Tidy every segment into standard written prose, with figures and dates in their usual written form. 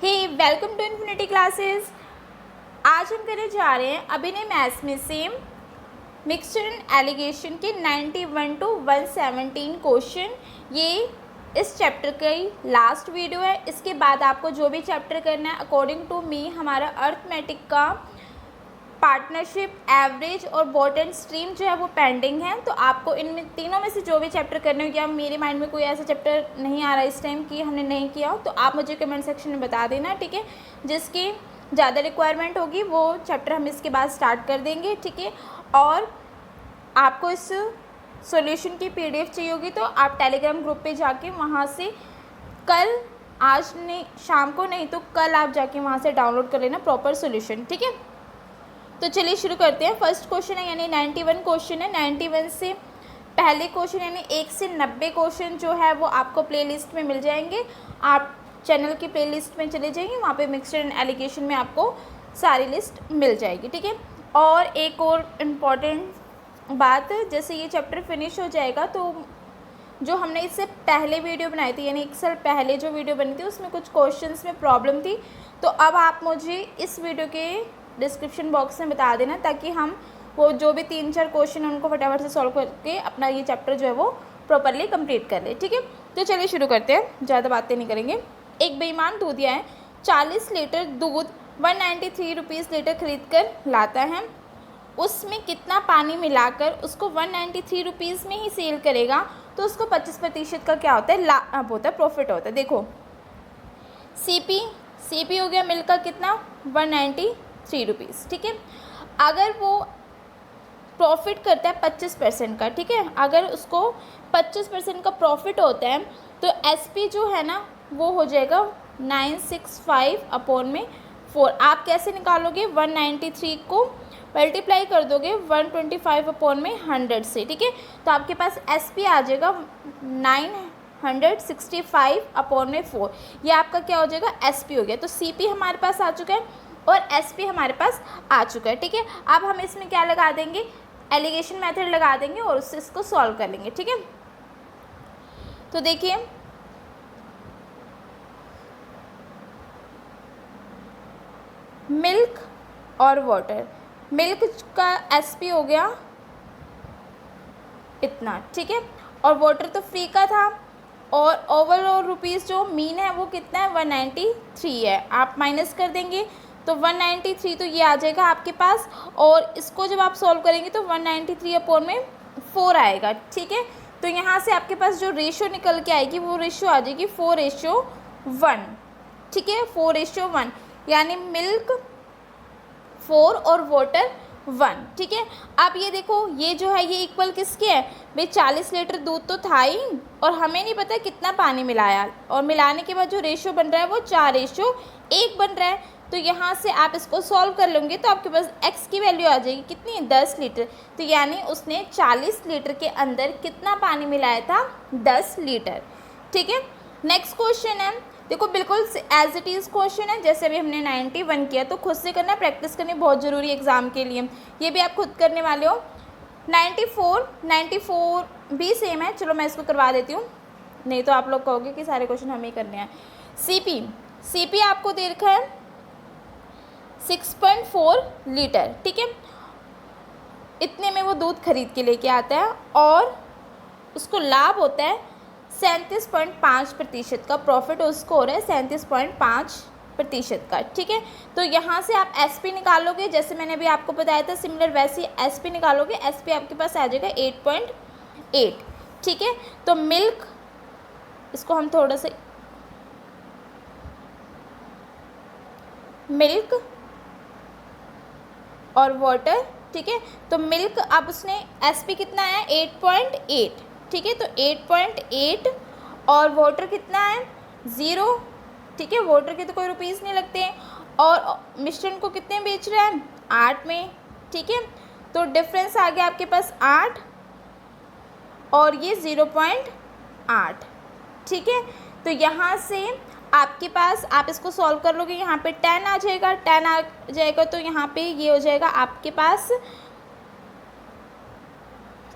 Hey welcome to infinity classes. आज हम करने जा रहे हैं अभिनय मैथ्स में से मिक्सचर एंड एलिगेशन के 91 to 117 क्वेश्चन। ये इस चैप्टर का ही लास्ट वीडियो है। इसके बाद आपको जो भी चैप्टर करना है अकॉर्डिंग टू मी हमारा अर्थमेटिक का पार्टनरशिप, एवरेज और बॉट एंड स्ट्रीम जो है वो पेंडिंग है। तो आपको इनमें तीनों में से जो भी चैप्टर करने हो, या मेरे माइंड में कोई ऐसा चैप्टर नहीं आ रहा इस टाइम कि हमने नहीं किया हो, तो आप मुझे कमेंट सेक्शन में बता देना, ठीक है। जिसकी ज़्यादा रिक्वायरमेंट होगी वो चैप्टर हम इसके बाद स्टार्ट कर देंगे, ठीक है। और आपको इस सॉल्यूशन की PDF चाहिए होगी तो आप टेलीग्राम ग्रुप पे जाके वहाँ से कल, आज नहीं, शाम को नहीं तो कल आप जाके वहाँ से डाउनलोड कर लेना प्रॉपर सॉल्यूशन, ठीक है। तो चलिए शुरू करते हैं। फर्स्ट क्वेश्चन है यानी 91 क्वेश्चन है। 91 से पहले क्वेश्चन यानी 1 से 90 क्वेश्चन जो है वो आपको प्लेलिस्ट में मिल जाएंगे। आप चैनल की प्लेलिस्ट में चले जाइए, वहाँ पे मिक्सचर एंड एलिगेशन में आपको सारी लिस्ट मिल जाएगी, ठीक है। और एक और इम्पॉर्टेंट बात, जैसे ये चैप्टर फिनिश हो जाएगा तो जो हमने इससे पहले वीडियो बनाई थी यानी 1 साल पहले जो वीडियो बनी थी उसमें कुछ क्वेश्चंस में प्रॉब्लम थी, तो अब आप मुझे इस वीडियो के डिस्क्रिप्शन बॉक्स में बता देना ताकि हम वो जो भी 3-4 क्वेश्चन उनको फटाफट से सॉल्व करके अपना ये चैप्टर जो है वो प्रॉपरली कंप्लीट कर ले, ठीक है। तो चलिए शुरू करते हैं, ज़्यादा बातें नहीं करेंगे। एक बेईमान दूधिया है 40 लीटर दूध 193 रुपीज़ लीटर खरीद कर लाता है। उसमें कितना पानी मिलाकर उसको 193 रुपीज़ में ही सेल करेगा तो उसको 25% का क्या होता है, लाभ होता है, प्रॉफिट होता है। देखो CP हो गया मिल्क का कितना 193 रुपीज़, ठीक है। अगर वो प्रॉफिट करता है 25% का, ठीक है, अगर उसको 25% का प्रॉफिट होता है तो SP जो है ना वो हो जाएगा 965/4। आप कैसे निकालोगे, 193 को मल्टीप्लाई कर दोगे 125/100 से, ठीक है। तो आपके पास SP आ जाएगा 965/4। ये आपका क्या हो जाएगा, SP हो गया। तो CP हमारे पास आ चुका है और SP हमारे पास आ चुका है, ठीक है। अब हम इसमें क्या लगा देंगे, एलिगेशन मेथड लगा देंगे और उससे इसको सॉल्व कर लेंगे, ठीक है। तो देखिए मिल्क और वाटर, मिल्क का SP हो गया इतना, ठीक है, और वाटर तो फ्री का था और ओवरऑल रुपीज़ जो मीन है वो कितना है 193 है। आप माइनस कर देंगे तो 193 तो ये आ जाएगा आपके पास, और इसको जब आप सॉल्व करेंगे तो 193/4 आएगा, ठीक है। तो यहाँ से आपके पास जो रेशो निकल के आएगी वो रेशो आ जाएगी 4:1, ठीक है, 4:1, यानी मिल्क 4 और वाटर 1, ठीक है। अब ये देखो ये जो है ये इक्वल किसके है भाई, 40 लीटर दूध तो था ही और हमें नहीं पता कितना पानी मिलाया, और मिलाने के बाद जो रेशो बन रहा है वो 4:1 बन रहा है। तो यहाँ से आप इसको सॉल्व कर लेंगे तो आपके पास x की वैल्यू आ जाएगी कितनी, 10 लीटर। तो यानी उसने 40 लीटर के अंदर कितना पानी मिलाया था, 10 लीटर, ठीक है। नेक्स्ट क्वेश्चन है, देखो बिल्कुल एज इट इज़ क्वेश्चन है जैसे अभी हमने 91 किया, तो खुद से करना, प्रैक्टिस करनी बहुत ज़रूरी है एग्ज़ाम के लिए। ये भी आप खुद करने वाले हो। 94 भी सेम है, चलो मैं इसको करवा देती हूँ, नहीं तो आप लोग कहोगे कि सारे क्वेश्चन हमें ही करने हैं। CP आपको दे रखा है 6.4 लीटर, ठीक है। इतने में वो दूध खरीद के लेके आता है और उसको लाभ होता है 37.5% का, प्रॉफिट उसको हो रहा है 37.5% का, ठीक है। तो यहाँ से आप SP निकालोगे, जैसे मैंने अभी आपको बताया था सिमिलर वैसे ही SP निकालोगे। SP आपके पास आ जाएगा 8.8, ठीक है। तो मिल्क, इसको हम थोड़ा सा मिल्क और वाटर, ठीक है। तो मिल्क अब उसने SP कितना है 8.8, ठीक है, तो 8.8 और वाटर कितना है 0, ठीक है, वाटर के तो कोई रुपीज़ नहीं लगते हैं, और मिश्रण को कितने बेच रहे हैं 8 में, ठीक है। तो डिफरेंस आ गया आपके पास 8 और ये 0.8, ठीक है। तो यहाँ से आपके पास, आप इसको सॉल्व कर लोगे, यहाँ पे 10 आ जाएगा, 10 आ जाएगा तो यहाँ पे ये हो जाएगा आपके पास,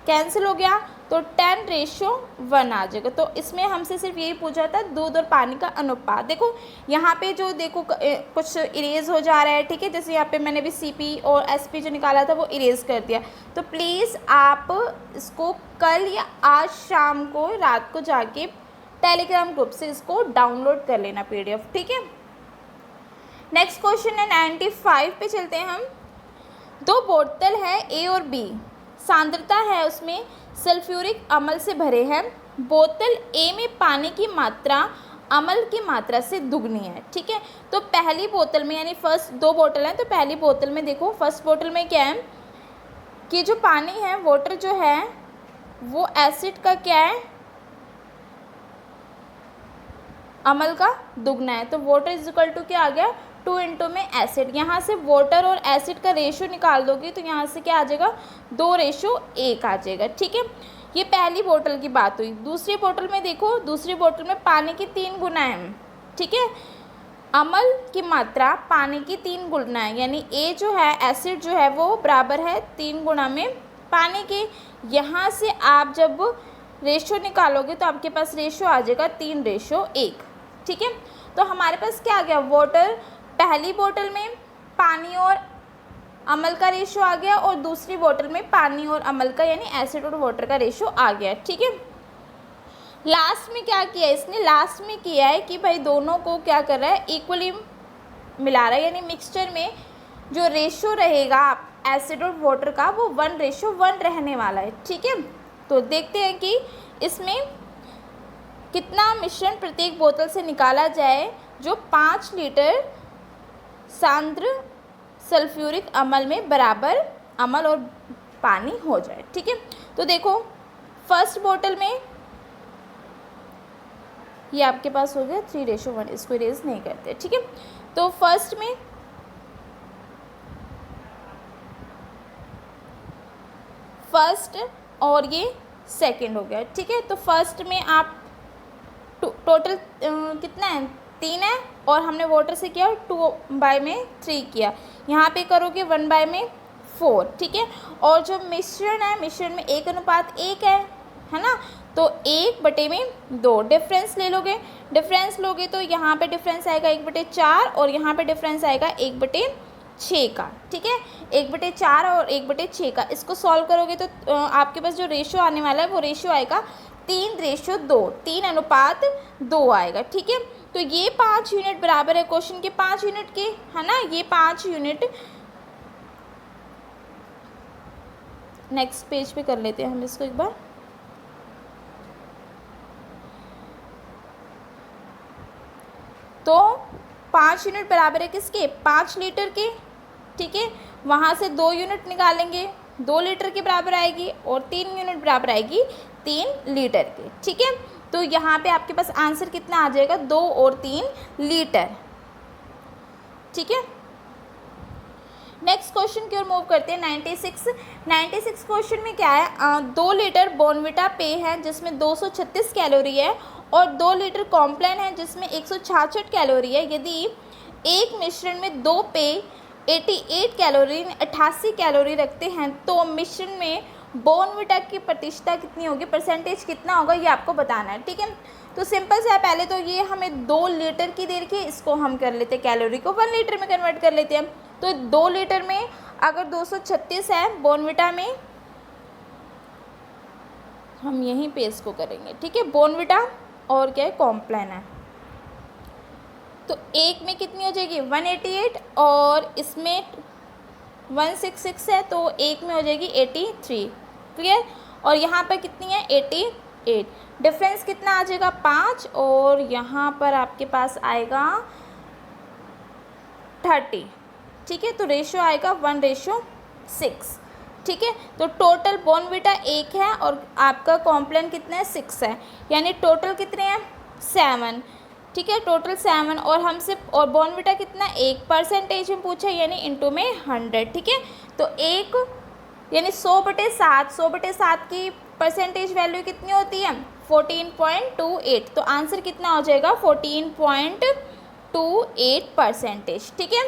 कैंसिल हो गया तो 10:1 आ जाएगा। तो इसमें हमसे सिर्फ यही पूछा था दूध और पानी का अनुपात। देखो यहाँ पे जो देखो कुछ इरेज हो जा रहा है, ठीक है, जैसे यहाँ पे मैंने भी CP और SP जो निकाला था वो इरेज कर दिया। तो प्लीज़ आप इसको कल या आज शाम को रात को जाके टेलीग्राम ग्रुप से इसको डाउनलोड कर लेना PDF, ठीक है। नेक्स्ट क्वेश्चन है 95 पे चलते हैं हम। 2 बोतल है A और B, सांद्रता है उसमें सल्फ्यूरिक अम्ल से भरे हैं। बोतल A में पानी की मात्रा अम्ल की मात्रा से दुगनी है, ठीक है। तो पहली बोतल में यानी फर्स्ट 2 बोतल हैं, तो पहली बोतल में देखो, फर्स्ट बोतल में क्या है कि जो पानी है वाटर जो है वो एसिड का क्या है, अम्ल का दुगना है। तो वाटर इज इक्वल टू क्या आ गया, 2 इंटू में एसिड। यहाँ से वाटर और एसिड का रेशियो निकाल दोगी तो यहाँ से क्या आ जाएगा, 2:1 आ जाएगा, ठीक है। ये पहली बोतल की बात हुई। दूसरी बोतल में देखो, दूसरी बोतल में पानी की 3 गुना है, ठीक है। अम्ल की मात्रा पानी की 3 गुना है, यानी A जो है एसिड जो है वो बराबर है 3 गुना में पानी के। यहाँ से आप जब रेशियो निकालोगे तो आपके पास रेशियो आ जाएगा 3:1, ठीक है। तो हमारे पास क्या आ गया, वाटर पहली बोतल में पानी और अम्ल का रेशियो आ गया और दूसरी बोतल में पानी और अम्ल का यानी एसिड और वाटर का रेशियो आ गया, ठीक है। लास्ट में क्या किया इसने, लास्ट में किया है कि भाई दोनों को क्या कर रहा है, इक्वली मिला रहा है, यानी मिक्सचर में जो रेशियो रहेगा एसिड और वाटर का वो 1:1 रहने वाला है, ठीक है। तो देखते हैं कि इसमें कितना मिश्रण प्रत्येक बोतल से निकाला जाए जो 5 लीटर सांद्र सल्फ्यूरिक अम्ल में बराबर अम्ल और पानी हो जाए, ठीक है। तो देखो फर्स्ट बोतल में ये आपके पास हो गया 3:1, इसको इरेज नहीं करते, ठीक है। तो फर्स्ट में फर्स्ट और ये सेकंड हो गया, ठीक है। तो फर्स्ट में आप टोटल कितना है, 3 है और हमने वाटर से किया 2/3 किया। यहाँ पे करोगे 1/4, ठीक है। और जो मिश्रण है, मिश्रण में 1:1 है ना, तो 1/2 डिफरेंस ले लोगे। डिफरेंस लोगे तो यहाँ पे डिफरेंस आएगा 1/4 और यहाँ पे डिफरेंस आएगा 1/6 का, ठीक है। 1/4 और 1/6 का इसको सॉल्व करोगे तो आपके पास जो रेशियो आने वाला है वो रेशियो आएगा 3:2, 3:2 आएगा, ठीक है। तो ये 5 यूनिट बराबर है क्वेश्चन के 5 यूनिट के, है ना। ये 5 यूनिट नेक्स्ट पेज पे कर लेते हैं हम इसको एक बार। तो 5 यूनिट बराबर है किसके, 5 लीटर के, ठीक है। वहाँ से 2 यूनिट निकालेंगे, 2 लीटर के बराबर आएगी और 3 यूनिट बराबर आएगी 3 लीटर के, ठीक है। तो यहाँ पे आपके पास आंसर कितना आ जाएगा, 2 और 3 लीटर, ठीक है। नेक्स्ट क्वेश्चन की ओर मूव करते हैं। 96 क्वेश्चन में क्या है, 2 लीटर बॉर्नविटा पेय है जिसमें 236 कैलोरी है और 2 लीटर कॉम्प्लान है जिसमें 166 कैलोरी है। यदि एक मिश्रण में 2 पेय 88 कैलोरी 88 कैलोरी रखते हैं तो मिश्रण में बॉर्नविटा की प्रतिशतता कितनी होगी, परसेंटेज कितना होगा, ये आपको बताना है, ठीक है। तो सिंपल से है, पहले तो ये हमें 2 लीटर की दे रखी है, इसको हम कर लेते हैं कैलोरी को 1 लीटर में कन्वर्ट कर लेते हैं। तो 2 लीटर में अगर 236 है बॉर्नविटा में, हम यहीं पे इसको करेंगे, ठीक है। बॉर्नविटा और क्या है, कॉम्प्लान है, तो एक में कितनी हो जाएगी 188 और इसमें 166 है तो एक में हो जाएगी 83, क्लियर। और यहाँ पर कितनी है 88, डिफरेंस कितना आ जाएगा 5 और यहाँ पर आपके पास आएगा 30, ठीक है। तो रेशियो आएगा 1:6, ठीक है। तो टोटल बॉर्नविटा 1 है और आपका कॉम्प्लान कितना है 6 है, यानी टोटल कितने हैं 7, ठीक है। टोटल 7 और हमसे और बॉर्नविटा कितना 1% में पूछा यानी इंटू में 100, ठीक है। तो 1 यानी 100/7, 100/7 की परसेंटेज वैल्यू कितनी होती है 14.28, तो आंसर कितना हो जाएगा 14.28%, ठीक है।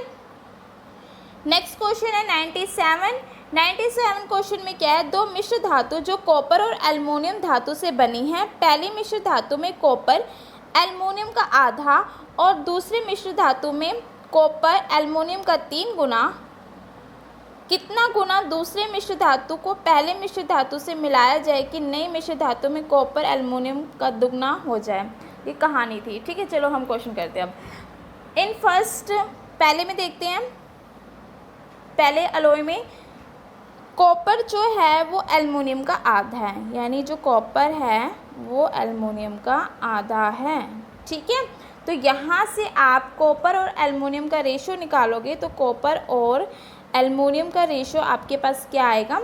नेक्स्ट क्वेश्चन है 97 97 क्वेश्चन में क्या है, दो मिश्र धातु जो कॉपर और एल्युमिनियम धातु से बनी हैं। पहली मिश्र धातु में कॉपर एल्युमिनियम का आधा और दूसरी मिश्र धातु में कॉपर एल्युमिनियम का 3 गुना। कितना गुना दूसरे मिश्र धातु को पहले मिश्र धातु से मिलाया जाए कि नई मिश्र धातु में कॉपर एल्युमिनियम का दुगना हो जाए। ये कहानी थी, ठीक है। चलो हम क्वेश्चन करते हैं अब। इन फर्स्ट पहले में देखते हैं, पहले अलॉय में कॉपर जो है वो एल्युमिनियम का आधा है, यानी जो कॉपर है वो एल्युमिनियम का आधा है, ठीक है। तो यहाँ से आप कॉपर और एल्युमिनियम का रेशो निकालोगे तो कॉपर और एल्युमिनियम का रेशो आपके पास क्या आएगा,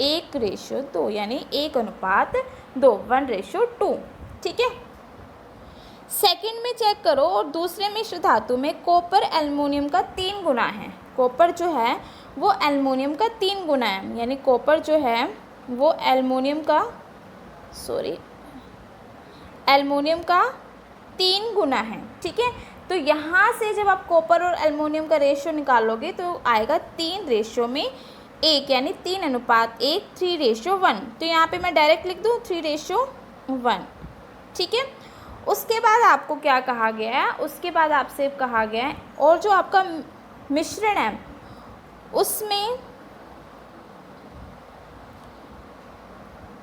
1:2, यानी 1:2, 1:2, ठीक है। सेकंड में चेक करो और दूसरे मिश्र धातु में कॉपर एल्युमिनियम का 3 गुना है। कॉपर जो है वो एल्युमिनियम का 3 गुना है, यानी कॉपर जो है वो एल्युमिनियम का 3 गुना है, ठीक है। तो यहाँ से जब आप कॉपर और एल्युमिनियम का रेशो निकालोगे तो आएगा 3:1, यानी 3:1, 3:1। तो यहाँ पे मैं डायरेक्ट लिख दूँ 3:1, ठीक है। उसके बाद आपको क्या कहा गया है, उसके बाद आपसे कहा गया है और जो आपका मिश्रण है उसमें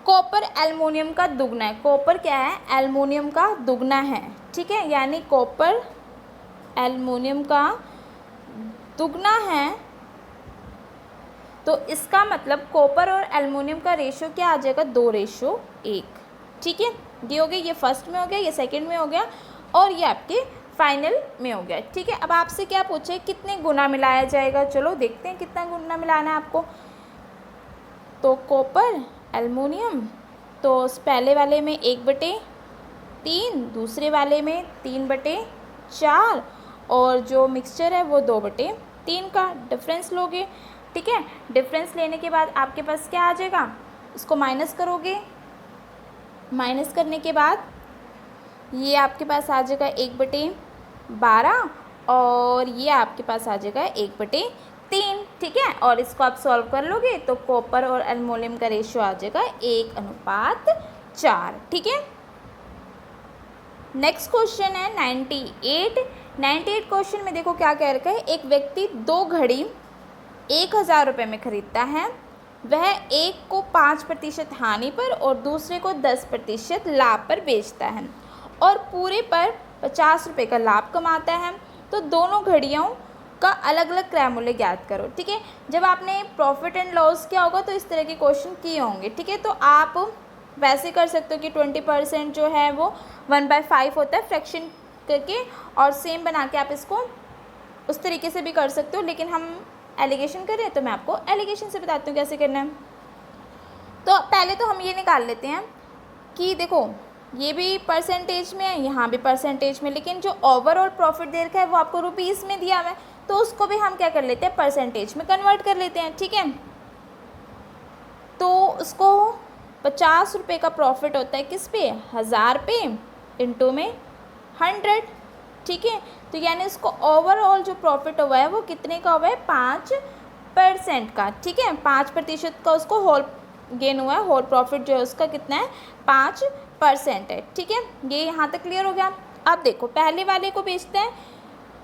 कॉपर एल्युमिनियम का दुगना है। कॉपर क्या है, एल्युमिनियम का दुगना है, ठीक है। यानी कॉपर एल्युमिनियम का दुगना है, तो इसका मतलब कॉपर और एल्युमिनियम का रेशो क्या आ जाएगा, 2:1, ठीक है। ये हो गया, ये फर्स्ट में हो गया, ये सेकंड में हो गया और ये आपके फाइनल में हो गया, ठीक है। अब आपसे क्या पूछे, कितने गुना मिलाया जाएगा। चलो देखते हैं कितना गुना मिलाना है आपको। तो कॉपर एल्युमिनियम, तो पहले वाले में 1/3, दूसरे वाले में 3/4 और जो मिक्सचर है वो 2/3 का डिफरेंस लोगे, ठीक है। डिफरेंस लेने के बाद आपके पास क्या आ जाएगा, इसको माइनस करोगे। माइनस करने के बाद ये आपके पास आ जाएगा 1/12 और ये आपके पास आ जाएगा 1/3, ठीक है। और इसको आप सॉल्व कर लोगे तो कॉपर और एल्युमिनियम का रेशियो आ जाएगा 1:4, ठीक है। नेक्स्ट क्वेश्चन है 98 क्वेश्चन में देखो क्या कह रखा है। एक व्यक्ति 2 घड़ी 1000 रुपये में खरीदता है। वह एक को 5% हानि पर और दूसरे को 10% लाभ पर बेचता है और पूरे पर 50 रुपये का लाभ कमाता है। तो दोनों घड़ियों का अलग अलग क्रय मूल्य ज्ञात करो, ठीक है। जब आपने प्रॉफिट एंड लॉस किया होगा तो इस तरह के क्वेश्चन किए होंगे, ठीक है। तो आप वैसे कर सकते हो कि 20% जो है वो 1/5 होता है फ्रैक्शन करके, और सेम बना के आप इसको उस तरीके से भी कर सकते हो, लेकिन हम एलिगेशन कर रहे हैं तो मैं आपको एलिगेशन से बताती हूँ कैसे करना है। तो पहले तो हम ये निकाल लेते हैं कि देखो ये भी परसेंटेज में है, यहाँ भी परसेंटेज में, लेकिन जो ओवरऑल प्रॉफिट दे रखा है वो आपको रुपीज़ में दिया हुआ है, तो उसको भी हम क्या कर लेते हैं, परसेंटेज में कन्वर्ट कर लेते हैं, ठीक है। तो उसको 50 रुपये का प्रॉफिट होता है किस पे, 1000 पे, इंटू में 100, ठीक है। तो यानी उसको ओवरऑल जो प्रॉफिट हुआ है वो कितने का हुआ है, 5% का, ठीक है। 5% का उसको होल गेन हुआ है, होल प्रॉफिट जो है उसका कितना है, 5% है, ठीक है। ये यहाँ तक क्लियर हो गया। अब देखो पहले वाले को बेचते हैं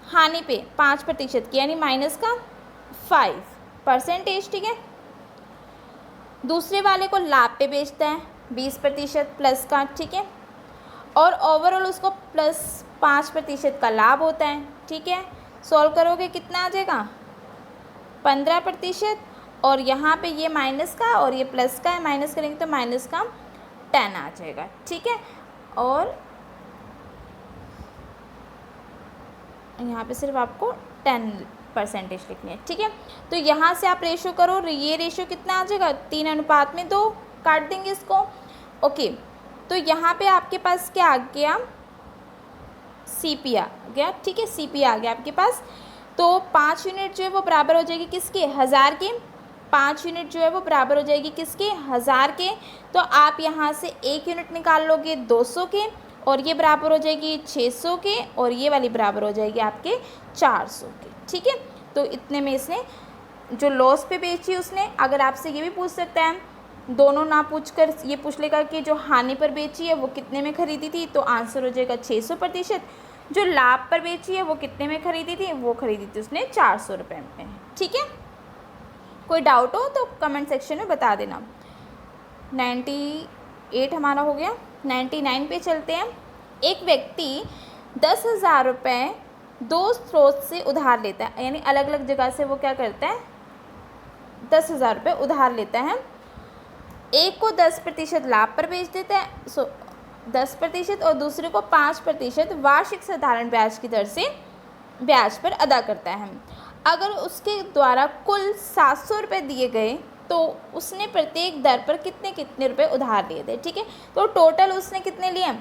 हानि पे 5% की, यानी माइनस का 5%, ठीक है। दूसरे वाले को लाभ पे बेचता है 20% प्लस का, ठीक है। और ओवरऑल उसको प्लस 5% का लाभ होता है, ठीक है। सॉल्व करोगे कितना आ जाएगा, 15%, और यहाँ पे ये माइनस का और ये प्लस का है, माइनस करेंगे तो माइनस का 10 आ जाएगा, ठीक है। और यहाँ पे सिर्फ आपको 10% लिखनी है, ठीक है। तो यहाँ से आप रेशो करो, ये रेशो कितना आ जाएगा, 3:2, काट देंगे इसको, ओके। तो यहाँ पे आपके पास क्या आ गया, CP आ गया, ठीक है। CP आ गया आपके पास। तो 5 यूनिट जो है वो बराबर हो जाएगी किसके, 1000 के। 5 यूनिट जो है वो बराबर हो जाएगी किसके, 1000 के। तो आप यहाँ से 1 यूनिट निकाल लोगे 200 के, और ये बराबर हो जाएगी 600 के, और ये वाली बराबर हो जाएगी आपके 400 के, ठीक है। तो इतने में इसने जो लॉस पे बेची उसने, अगर आपसे ये भी पूछ सकता है, दोनों ना पूछकर ये पूछ लेगा कि जो हानि पर बेची है वो कितने में ख़रीदी थी, तो आंसर हो जाएगा 600%। जो लाभ पर बेची है वो कितने में ख़रीदी थी, वो ख़रीदी थी उसने 400 रुपये में। ठीक है, कोई डाउट हो तो कमेंट सेक्शन में बता देना। 98 हमारा हो गया। 99 पे चलते हैं। एक व्यक्ति 10,000 रुपये 2 स्रोत से उधार लेता है, यानी अलग अलग जगह से वो क्या करता है, 10,000 रुपये उधार लेता है। एक को 10% लाभ पर बेच देता है, 10%, और दूसरे को 5% वार्षिक साधारण ब्याज की दर से ब्याज पर अदा करता है। अगर उसके द्वारा कुल 700 रुपये दिए गए तो उसने प्रत्येक दर पर कितने कितने रुपए उधार लिए थे। ठीक है, तो टोटल उसने कितने लिए,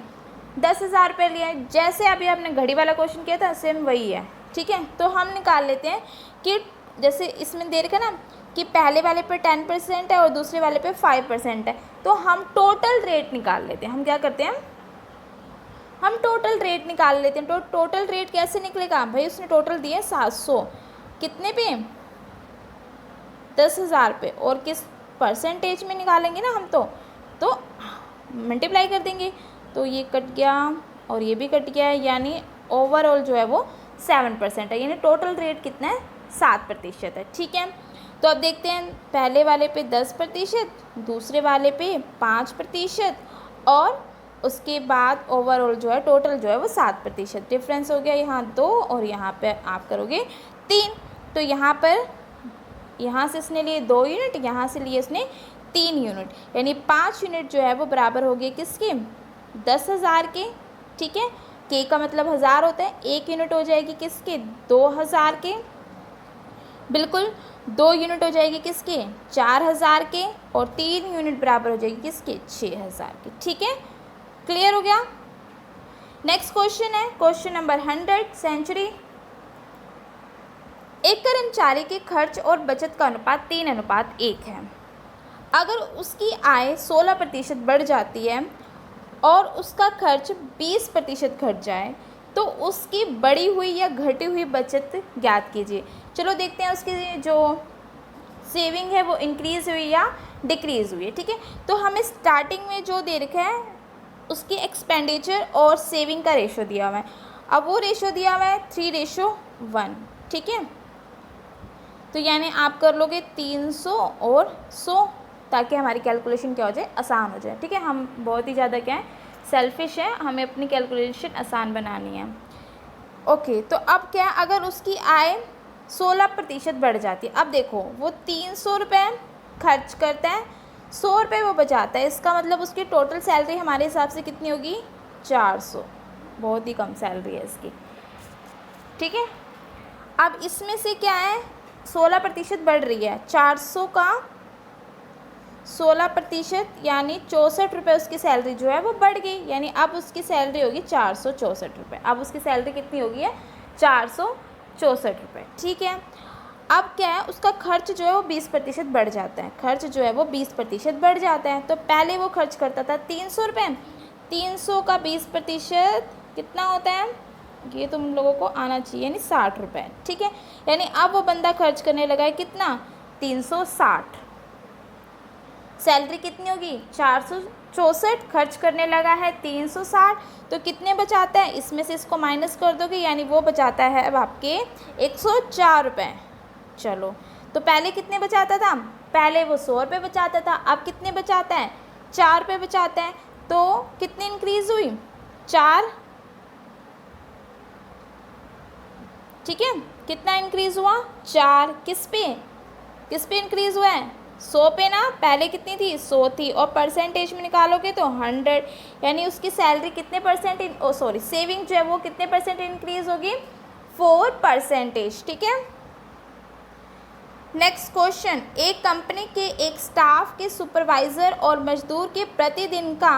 10,000 रुपये लिए। जैसे अभी आपने घड़ी वाला क्वेश्चन किया था सेम वही है। ठीक है, तो हम निकाल लेते हैं कि जैसे इसमें दे रखा ना कि पहले वाले पे 10% है और दूसरे वाले पे 5% है, तो हम टोटल रेट निकाल लेते हैं। हम क्या करते हैं, हम टोटल रेट निकाल लेते हैं। तो टोटल रेट कैसे निकलेगा भाई, उसने टोटल दिए 700, कितने पे, 10,000 पे, और किस परसेंटेज में निकालेंगे ना हम, तो मल्टीप्लाई कर देंगे। तो ये कट गया और ये भी कट गया, यानी ओवरऑल जो है वो 7% है, यानी टोटल रेट कितना है, 7% है। ठीक है, तो अब देखते हैं, पहले वाले पे 10%, दूसरे वाले पे 5%, और उसके बाद ओवरऑल जो है टोटल जो है वो 7%। डिफरेंस हो गया यहाँ 2 और यहाँ पे आप करोगे 3। तो यहाँ पर, यहाँ से इसने लिए 2 यूनिट, यहाँ से लिए इसने 3 यूनिट, यानी 5 यूनिट जो है वो बराबर हो गए किसके, 10,000 के। ठीक है, के का मतलब 1000 होता है, 1 यूनिट हो जाएगी किसके, 2,000 के। बिल्कुल, 2 यूनिट हो जाएगी किसके, 4,000 के, और 3 यूनिट बराबर हो जाएगी किसके, 6,000 के। ठीक है, क्लियर हो गया। नेक्स्ट क्वेश्चन है क्वेश्चन नंबर 100, सेंचुरी। एक कर्मचारी के खर्च और बचत का अनुपात 3:1 है। अगर उसकी आय 16% बढ़ जाती है और उसका खर्च 20% घट जाए तो उसकी बढ़ी हुई या घटी हुई बचत ज्ञात कीजिए। चलो देखते हैं उसकी जो सेविंग है वो इंक्रीज़ हुई या डिक्रीज़ हुई है। ठीक है, तो हमें स्टार्टिंग में जो दे रखा है उसकी एक्सपेंडिचर और सेविंग का रेशो दिया हुआ है। अब वो रेशो दिया हुआ है 3:1। ठीक है, तो यानी आप कर लोगे 300 और 100, ताकि हमारी कैलकुलेशन क्या हो जाए, आसान हो जाए। ठीक है, हम बहुत ही ज़्यादा क्या है, सेल्फिश है, हमें अपनी कैलकुलेशन आसान बनानी है। ओके, तो अब क्या, अगर उसकी आय 16% बढ़ जाती है, अब देखो वो 300 रुपये खर्च करता है, 100 रुपये वो बचाता है, इसका मतलब उसकी टोटल सैलरी हमारे हिसाब से कितनी होगी, 400। बहुत ही कम सैलरी है इसकी। ठीक है, अब इसमें से क्या है, 16% बढ़ रही है, 400 का 16% यानी 64 रुपये उसकी सैलरी जो है वो बढ़ गई, यानी अब उसकी सैलरी होगी 464 रुपये। अब उसकी सैलरी कितनी होगी है, 464 रुपये। ठीक है, अब क्या है, उसका खर्च जो है वो 20% बढ़ जाता है, खर्च जो है वो 20% बढ़ जाता है। तो पहले वो खर्च करता था 300 रुपये, 300 का 20% कितना होता है, ये तुम लोगों को आना चाहिए, यानी 60 रुपये। ठीक है, यानी अब वो बंदा खर्च करने लगा है कितना, 360। सैलरी कितनी होगी, 464, खर्च करने लगा है 360, तो कितने बचाता है, इसमें से इसको माइनस कर दोगे, यानी वो बचाता है अब आपके 104 रुपये। चलो, तो पहले कितने बचाता था, पहले वो 100 रुपये बचाता था, अब कितने बचाता है, 4 रुपये बचाता है। तो कितनी इंक्रीज़ हुई, 4। ठीक है, कितना इंक्रीज़ हुआ, 4। किस पे इंक्रीज़ हुआ है, 100 पे ना, पहले कितनी थी, 100 थी, और परसेंटेज में निकालोगे तो 100, यानी उसकी सैलरी कितने परसेंट सेविंग जो है वो कितने परसेंट इंक्रीज़ होगी, 4%। ठीक है, नेक्स्ट क्वेश्चन, एक कंपनी के एक स्टाफ के सुपरवाइज़र और मजदूर के प्रतिदिन का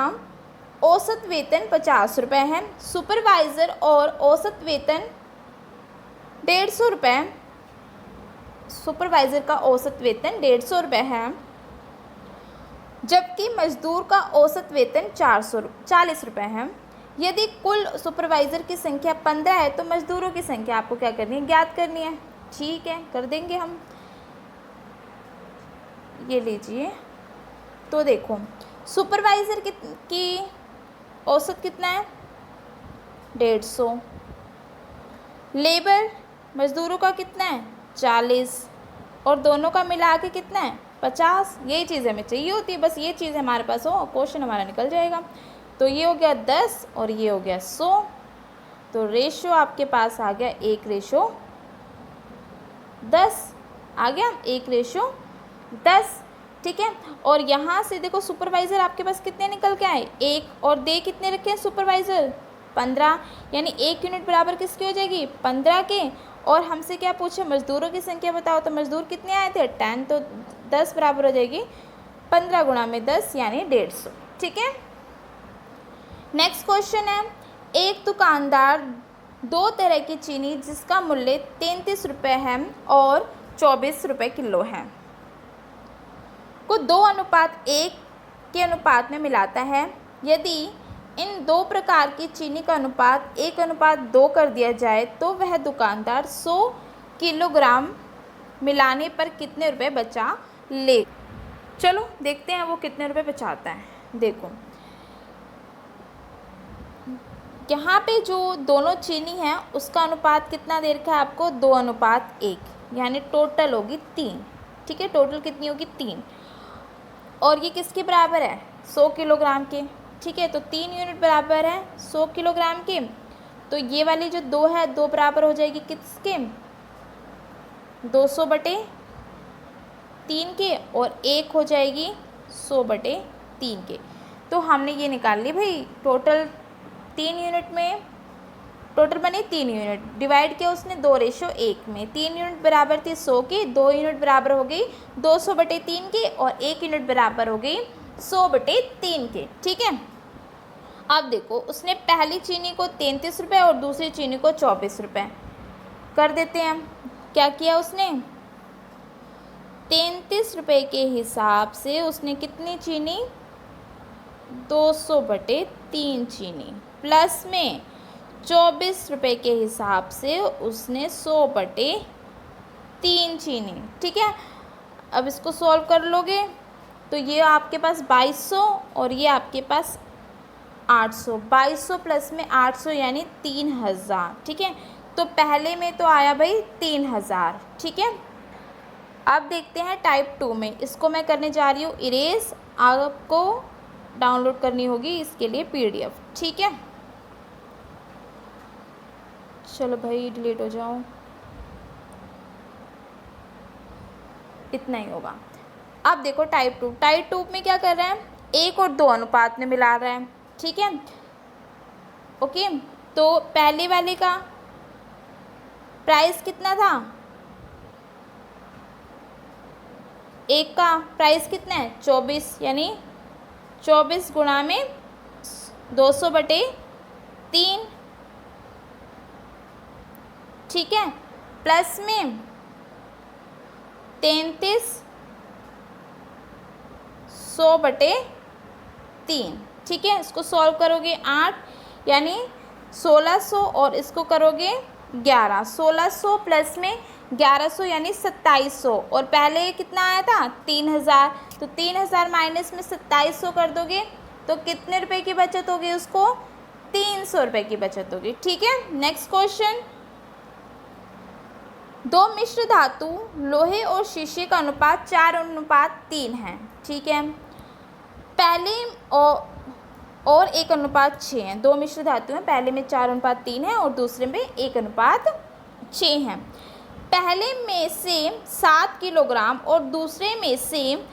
औसत वेतन 50 रुपये है। सुपरवाइज़र और औसत वेतन 150 रुपये, सुपरवाइज़र का औसत वेतन 150 रुपये है, जबकि मजदूर का औसत वेतन 40 रुपये है। यदि कुल सुपरवाइज़र की संख्या 15 है तो मजदूरों की संख्या आपको क्या करनी है, ज्ञात करनी है। ठीक है, कर देंगे हम। ये लीजिए। तो देखो सुपरवाइज़र की औसत कितना है 150, लेबर मज़दूरों का कितना है 40, और दोनों का मिला के कितना है 50। यही चीज़ हमें चाहिए होती है, बस ये चीज़ हमारे पास हो क्वेश्चन हमारा निकल जाएगा। तो ये हो गया 10 और ये हो गया 100, तो रेशो आपके पास आ गया 1:10 आ गया, 1:10। ठीक है, और यहाँ से देखो सुपरवाइज़र आपके पास कितने निकल के आए 1, और दे कितने रखे हैं सुपरवाइज़र 15, यानी 1 यूनिट बराबर किसकी हो जाएगी 15 के। और हमसे क्या पूछे मज़दूरों की संख्या बताओ, तो मज़दूर कितने आए थे 10, तो 10 बराबर हो जाएगी 15 गुणा में 10 यानी 150। ठीक है, नेक्स्ट क्वेश्चन है, एक दुकानदार 2 तरह की चीनी जिसका मूल्य 33 रुपये है और 24 रुपये किलो है को 2:1 के अनुपात में मिलाता है। यदि इन 2 प्रकार की चीनी का अनुपात 1:2 कर दिया जाए तो वह दुकानदार 100 किलोग्राम मिलाने पर कितने रुपए बचा ले। चलो देखते हैं वो कितने रुपए बचाता है। देखो यहाँ पे जो दोनों चीनी है उसका अनुपात कितना दे रखा है आपको 2:1, यानी टोटल होगी 3। ठीक है, टोटल कितनी होगी 3, और ये किसके बराबर है 100 किलोग्राम के। ठीक है, तो 3 यूनिट बराबर है 100 किलोग्राम के, तो ये वाली जो 2 है 2 बराबर हो जाएगी किसके 200/3 के, और 1 हो जाएगी 100/3 के। तो हमने ये निकाल ली भाई, टोटल 3 यूनिट में टोटल बने 3 यूनिट, डिवाइड किया उसने 2:1 में। 3 यूनिट बराबर थी 100 की, 2 यूनिट बराबर हो गई 200/3 के, और 1 यूनिट बराबर हो गई 100/3 के। ठीक है, अब देखो उसने पहली चीनी को 33 रुपये और दूसरी चीनी को 24 रुपये कर देते हैं। क्या किया उसने 33 रुपये के हिसाब से उसने कितनी चीनी 200/3 चीनी, प्लस में 24 रुपये के हिसाब से उसने 100/3 चीनी। ठीक है, अब इसको सॉल्व कर लोगे तो ये आपके पास 2200 और ये आपके पास 800, 2200 प्लस में 800 यानी 3000। ठीक है, तो पहले में तो आया भाई 3000। ठीक है, अब देखते हैं टाइप 2 में। इसको मैं करने जा रही हूँ इरेज, आपको डाउनलोड करनी होगी इसके लिए PDF। ठीक है, चलो भाई डिलीट हो जाओ, इतना ही होगा। अब देखो टाइप 2 में क्या कर रहे हैं 1 और 2 अनुपात में मिला रहे हैं। ठीक है, ओके, तो पहले वाले का प्राइस कितना था, एक का प्राइस कितना है 24, यानी 24 गुणा में 200/3। ठीक है, प्लस में 33 100/3। ठीक है, इसको सॉल्व करोगे 8 यानी 1600, और इसको करोगे 11, 1600 प्लस में 1100 यानी 2700, और पहले कितना आया था 3000, तो 3000 माइनस में 2700 कर दोगे तो कितने रुपए की बचत होगी उसको 300 रुपये की बचत होगी। ठीक है, नेक्स्ट क्वेश्चन, 2 मिश्र धातु लोहे और शीशे का अनुपात 4:3 है। ठीक है, पहले और 1:6 है। 2 मिश्र धातु हैं, पहले में 4:3 है और दूसरे में 1:6 है। पहले में से 7 किलोग्राम और दूसरे में से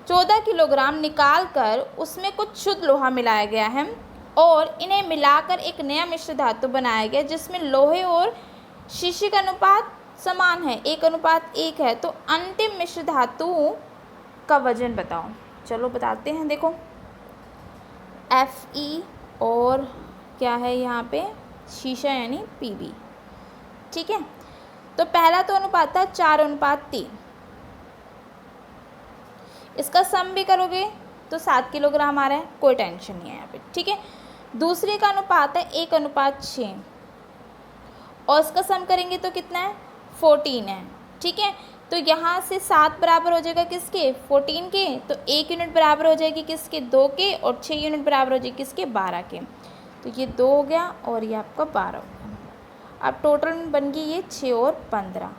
14 किलोग्राम निकालकर उसमें कुछ शुद्ध लोहा मिलाया गया है और इन्हें मिलाकर एक नया मिश्र धातु बनाया गया जिसमें लोहे और शीशे का अनुपात समान है, 1:1 है। तो अंतिम मिश्र धातु का वजन बताओ। चलो बताते हैं, देखो Fe और क्या है यहाँ पे शीशा यानी Pb। ठीक है, तो पहला तो अनुपात था 4:3, इसका सम भी करोगे तो 7 किलोग्राम आ रहा है, कोई टेंशन नहीं है यहाँ पे। ठीक है, दूसरे का अनुपात है 1:6 और इसका सम करेंगे तो कितना है 14 है। ठीक है, तो यहाँ से 7 बराबर हो जाएगा किसके, 14 के। तो 1 यूनिट बराबर हो जाएगी किसके, 2 के। और 6 यूनिट बराबर हो जाएगी किसके, 12 के। तो ये 2 हो गया और ये आपका 12 हो गया। अब टोटल बन गई ये 6 और 15।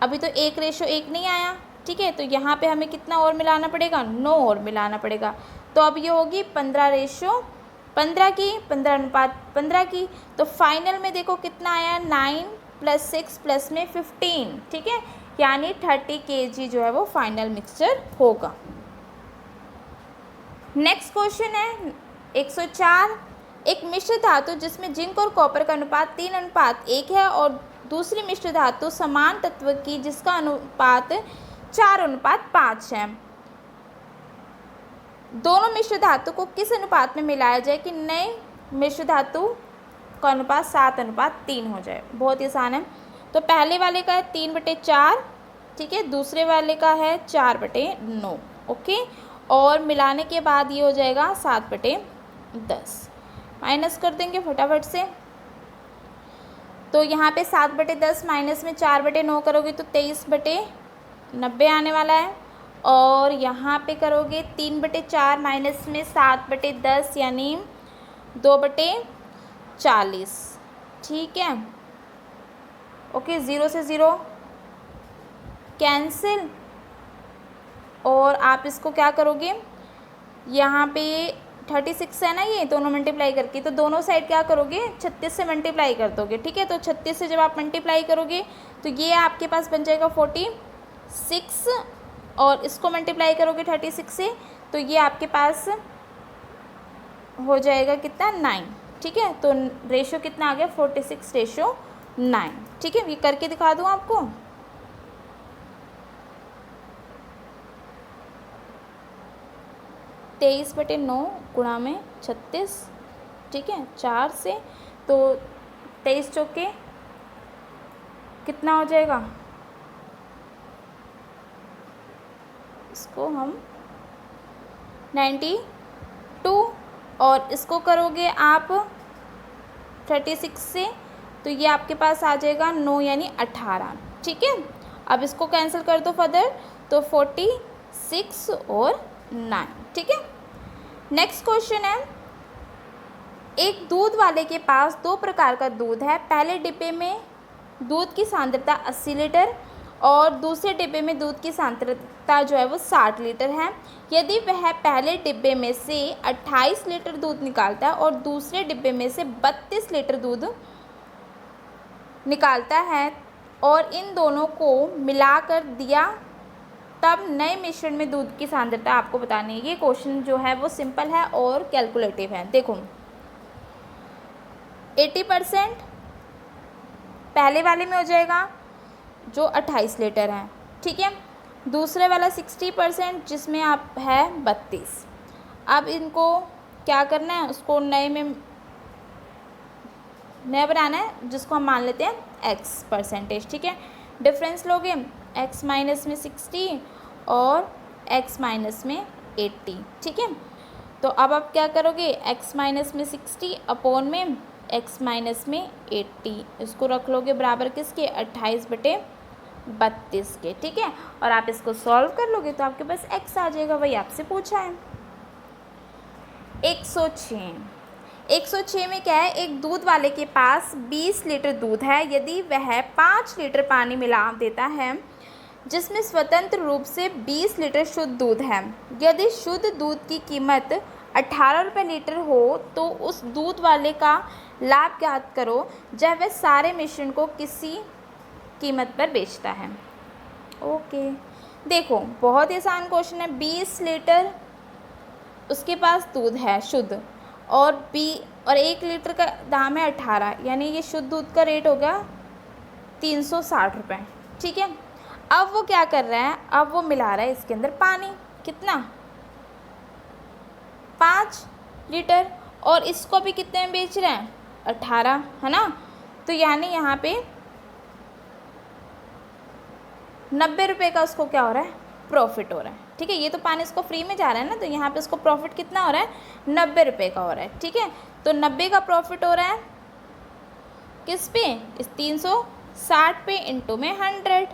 अभी तो 1:1 नहीं आया, ठीक है। तो यहाँ पे हमें कितना और मिलाना पड़ेगा, 9 और मिलाना पड़ेगा। तो अब ये होगी 15:15 की, 15:15 की। तो फाइनल में देखो कितना आया, 9 + 6 प्लस में 15, ठीक है। यानी 30 kg जो है वो फाइनल मिक्सचर होगा। नेक्स्ट क्वेश्चन है 104। एक मिश्र धातु जिसमें जिंक और कॉपर का अनुपात 3:1 है और दूसरी मिश्र धातु समान तत्व की जिसका अनुपात 4:5 है। दोनों मिश्र धातु को किस अनुपात में मिलाया जाए कि नए मिश्र धातु का अनुपात 7:3 हो जाए। बहुत ही आसान है। तो पहले वाले का है 3/4, ठीक है। दूसरे वाले का है 4/9, ओके। और मिलाने के बाद ये हो जाएगा 7/10। माइनस कर देंगे फटाफट से। तो यहाँ पे 7/10 माइनस में 4/9 करोगे तो 23/90 आने वाला है। और यहाँ पे करोगे 3/4 माइनस में 7/10 यानी 2/40, ठीक है। ओके, 0 से 0 कैंसिल। और आप इसको क्या करोगे, यहाँ पे 36 है ना, ये दोनों मल्टीप्लाई करके, तो दोनों साइड क्या करोगे, 36 से मल्टीप्लाई कर दोगे, ठीक है। तो 36 से जब आप मल्टीप्लाई करोगे तो ये आपके पास बन जाएगा 46 और इसको मल्टीप्लाई करोगे 36 से तो ये आपके पास हो जाएगा कितना, 9, ठीक है। तो रेशो कितना आ गया, 46:9, ठीक है। ये करके दिखा दूँ आपको। तेईस बटे 9 गुणा में 36, ठीक है, 4 से। तो 23 चौके कितना हो जाएगा, इसको हम 92 और इसको करोगे आप 36 से तो ये आपके पास आ जाएगा 9 यानी 18, ठीक है। अब इसको कैंसिल कर दो फर्दर तो 46 और 9, ठीक है। नेक्स्ट क्वेश्चन है, एक दूध वाले के पास 2 प्रकार का दूध है। पहले डिब्बे में दूध की सांद्रता 80 लीटर और दूसरे डिब्बे में दूध की सांद्रता जो है वो 60 लीटर है। यदि वह पहले डिब्बे में से 28 लीटर दूध निकालता है और दूसरे डिब्बे में से 32 लीटर दूध निकालता है और इन दोनों को मिलाकर दिया, तब नए मिश्रण में दूध की सांद्रता आपको बतानी है। ये क्वेश्चन जो है वो सिंपल है और कैलकुलेटिव है। देखो 80% पहले वाले में हो जाएगा जो 28 लीटर है, ठीक है। दूसरे वाला 60% जिसमें आप है 32। अब इनको क्या करना है, उसको नया बनाना है जिसको हम मान लेते हैं x परसेंटेज, ठीक है। डिफरेंस लोगे x माइनस में 60 और x माइनस में 80, ठीक है। तो अब आप क्या करोगे, x माइनस में 60 अपॉन में x माइनस में 80, इसको रख लोगे बराबर किसके, 28/32 के, ठीक है। और आप इसको सॉल्व कर लोगे तो आपके पास x आ जाएगा, वही आपसे पूछा है। 106 में क्या है, एक दूध वाले के पास 20 लीटर दूध है। यदि वह 5 लीटर पानी मिला देता है जिसमें स्वतंत्र रूप से 20 लीटर शुद्ध दूध है। यदि शुद्ध दूध की कीमत 18 रुपये लीटर हो तो उस दूध वाले का लाभ ज्ञात करो जब वह सारे मिश्रण को किसी कीमत पर बेचता है। ओके, देखो बहुत ही आसान क्वेश्चन है। 20 लीटर उसके पास दूध है शुद्ध और 1 लीटर का दाम है 18, यानी ये शुद्ध दूध का रेट हो गया 360 रुपये, ठीक है। अब वो क्या कर रहा है, अब वो मिला रहा है इसके अंदर पानी, कितना, 5 लीटर, और इसको भी कितने में बेच रहे हैं, 18, है ना। तो यानी यहाँ पे 90 रुपये का उसको क्या हो रहा है, प्रॉफिट हो रहा है, ठीक है। ये तो पानी इसको फ्री में जा रहा है ना, तो यहाँ पे इसको प्रॉफिट कितना हो रहा है, 90 रुपये का हो रहा है, ठीक है। तो 90 का प्रॉफिट हो रहा है किस पे, इस 360 पे इंटू में 100,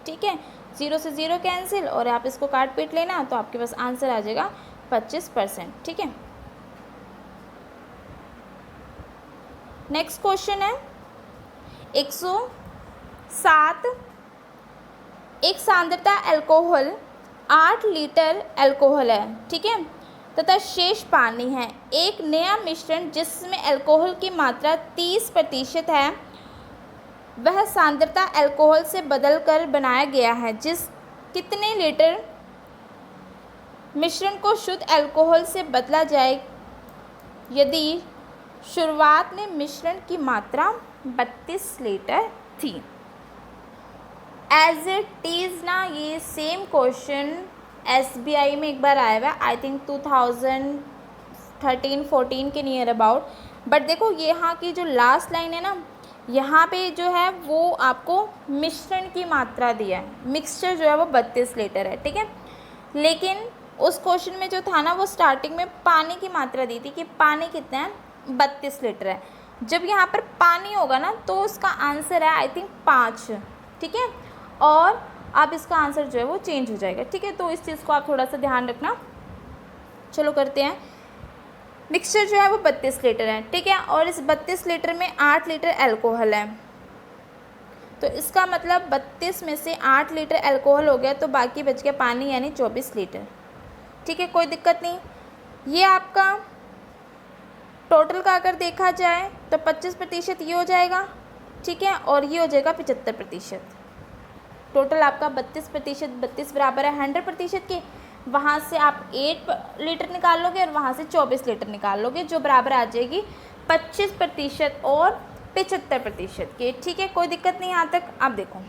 ठीक है। 0 से 0 कैंसिल और आप इसको काट पीट लेना, तो आपके पास आंसर आ जाएगा 25%। ठीक है, नेक्स्ट क्वेश्चन है 107। एक सांद्रता अल्कोहल 8 लीटर अल्कोहल है, ठीक है, तथा शेष पानी है। एक नया मिश्रण जिसमें अल्कोहल की मात्रा 30% है, वह सांद्रता अल्कोहल से बदलकर बनाया गया है। कितने लीटर मिश्रण को शुद्ध अल्कोहल से बदला जाए यदि शुरुआत में मिश्रण की मात्रा 32 लीटर थी। एज इट इज़ ना, ये सेम क्वेश्चन SBI में एक बार आया हुआ है, आई थिंक 2013-14 के नियर अबाउट। बट देखो यहाँ की जो लास्ट लाइन है ना, यहाँ पे जो है वो आपको मिश्रण की मात्रा दिया है, मिक्सचर जो है वो 32 लीटर है, ठीक है। लेकिन उस क्वेश्चन में जो था ना, वो स्टार्टिंग में पानी की मात्रा दी थी कि पानी कितना है, 32 लीटर है। जब यहाँ पर पानी होगा ना, तो उसका आंसर है आई थिंक 5, ठीक है, और अब इसका आंसर जो है वो चेंज हो जाएगा, ठीक है। तो इस चीज़ को आप थोड़ा सा ध्यान रखना। चलो करते हैं। मिक्सचर जो है वो 32 लीटर है, ठीक है, और इस 32 लीटर में 8 लीटर अल्कोहल है, तो इसका मतलब 32 में से 8 लीटर अल्कोहल हो गया, तो बाकी बच गया पानी, यानी 24 लीटर, ठीक है, कोई दिक्कत नहीं। ये आपका टोटल का अगर देखा जाए तो 25% ये हो जाएगा, ठीक है, और ये हो जाएगा 75%। टोटल आपका 32%, 32 बराबर है 100% के। वहाँ से आप 8 लीटर निकाल लोगे और वहाँ से 24 लीटर निकाल लोगे, जो बराबर आ जाएगी 25% और 75% के, ठीक है, कोई दिक्कत नहीं यहाँ तक। अब देखो,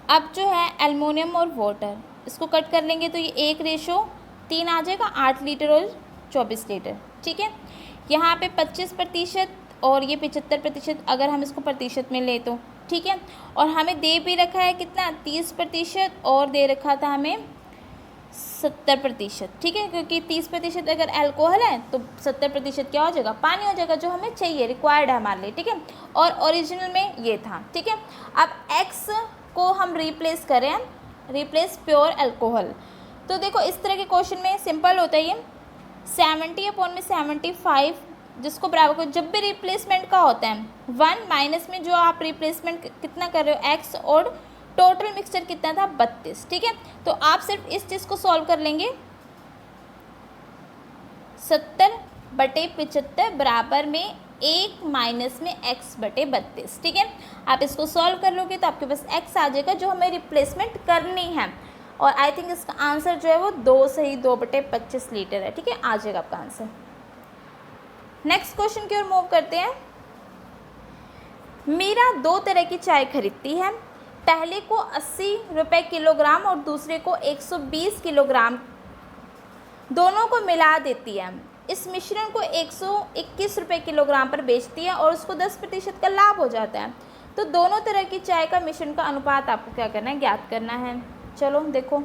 अब जो है एल्युमिनियम और वाटर, इसको कट कर लेंगे तो ये 1:3 आ जाएगा, 8 लीटर और 24 लीटर, ठीक है। यहाँ पे 25% और ये 75%, अगर हम इसको प्रतिशत में ले तो, ठीक है। और हमें दे भी रखा है कितना, 30%, और दे रखा था हमें 70%, ठीक है, क्योंकि 30% अगर अल्कोहल है तो 70% क्या हो जाएगा, पानी हो जाएगा, जो हमें चाहिए, रिक्वायर्ड है हमारे लिए, ठीक है। और ओरिजिनल में ये था, ठीक है। अब एक्स को हम रिप्लेस करें, रिप्लेस प्योर अल्कोहल, तो देखो इस तरह के क्वेश्चन में सिंपल होता है ये 70/75, जिसको बराबर को, जब भी रिप्लेसमेंट का होता है 1 माइनस में जो आप रिप्लेसमेंट कितना कर रहे हो x, और टोटल मिक्सचर कितना था 32, ठीक है। तो आप सिर्फ इस चीज़ को सॉल्व कर लेंगे, 70/75 बराबर में 1 माइनस में x/32, ठीक है। आप इसको सॉल्व कर लोगे तो आपके पास x आ जाएगा, जो हमें रिप्लेसमेंट करनी है, और आई थिंक इसका आंसर जो है वो 2/25 लीटर है, ठीक है, आ जाएगा आपका आंसर। नेक्स्ट क्वेश्चन की ओर मूव करते हैं। मीरा 2 तरह की चाय खरीदती है, पहले को 80 रुपये किलोग्राम और दूसरे को 120 किलोग्राम, दोनों को मिला देती है। इस मिश्रण को 121 रुपये किलोग्राम पर बेचती है और उसको 10% का लाभ हो जाता है। तो दोनों तरह की चाय का मिश्रण का अनुपात आपको क्या करना है, ज्ञात करना है। चलो देखो,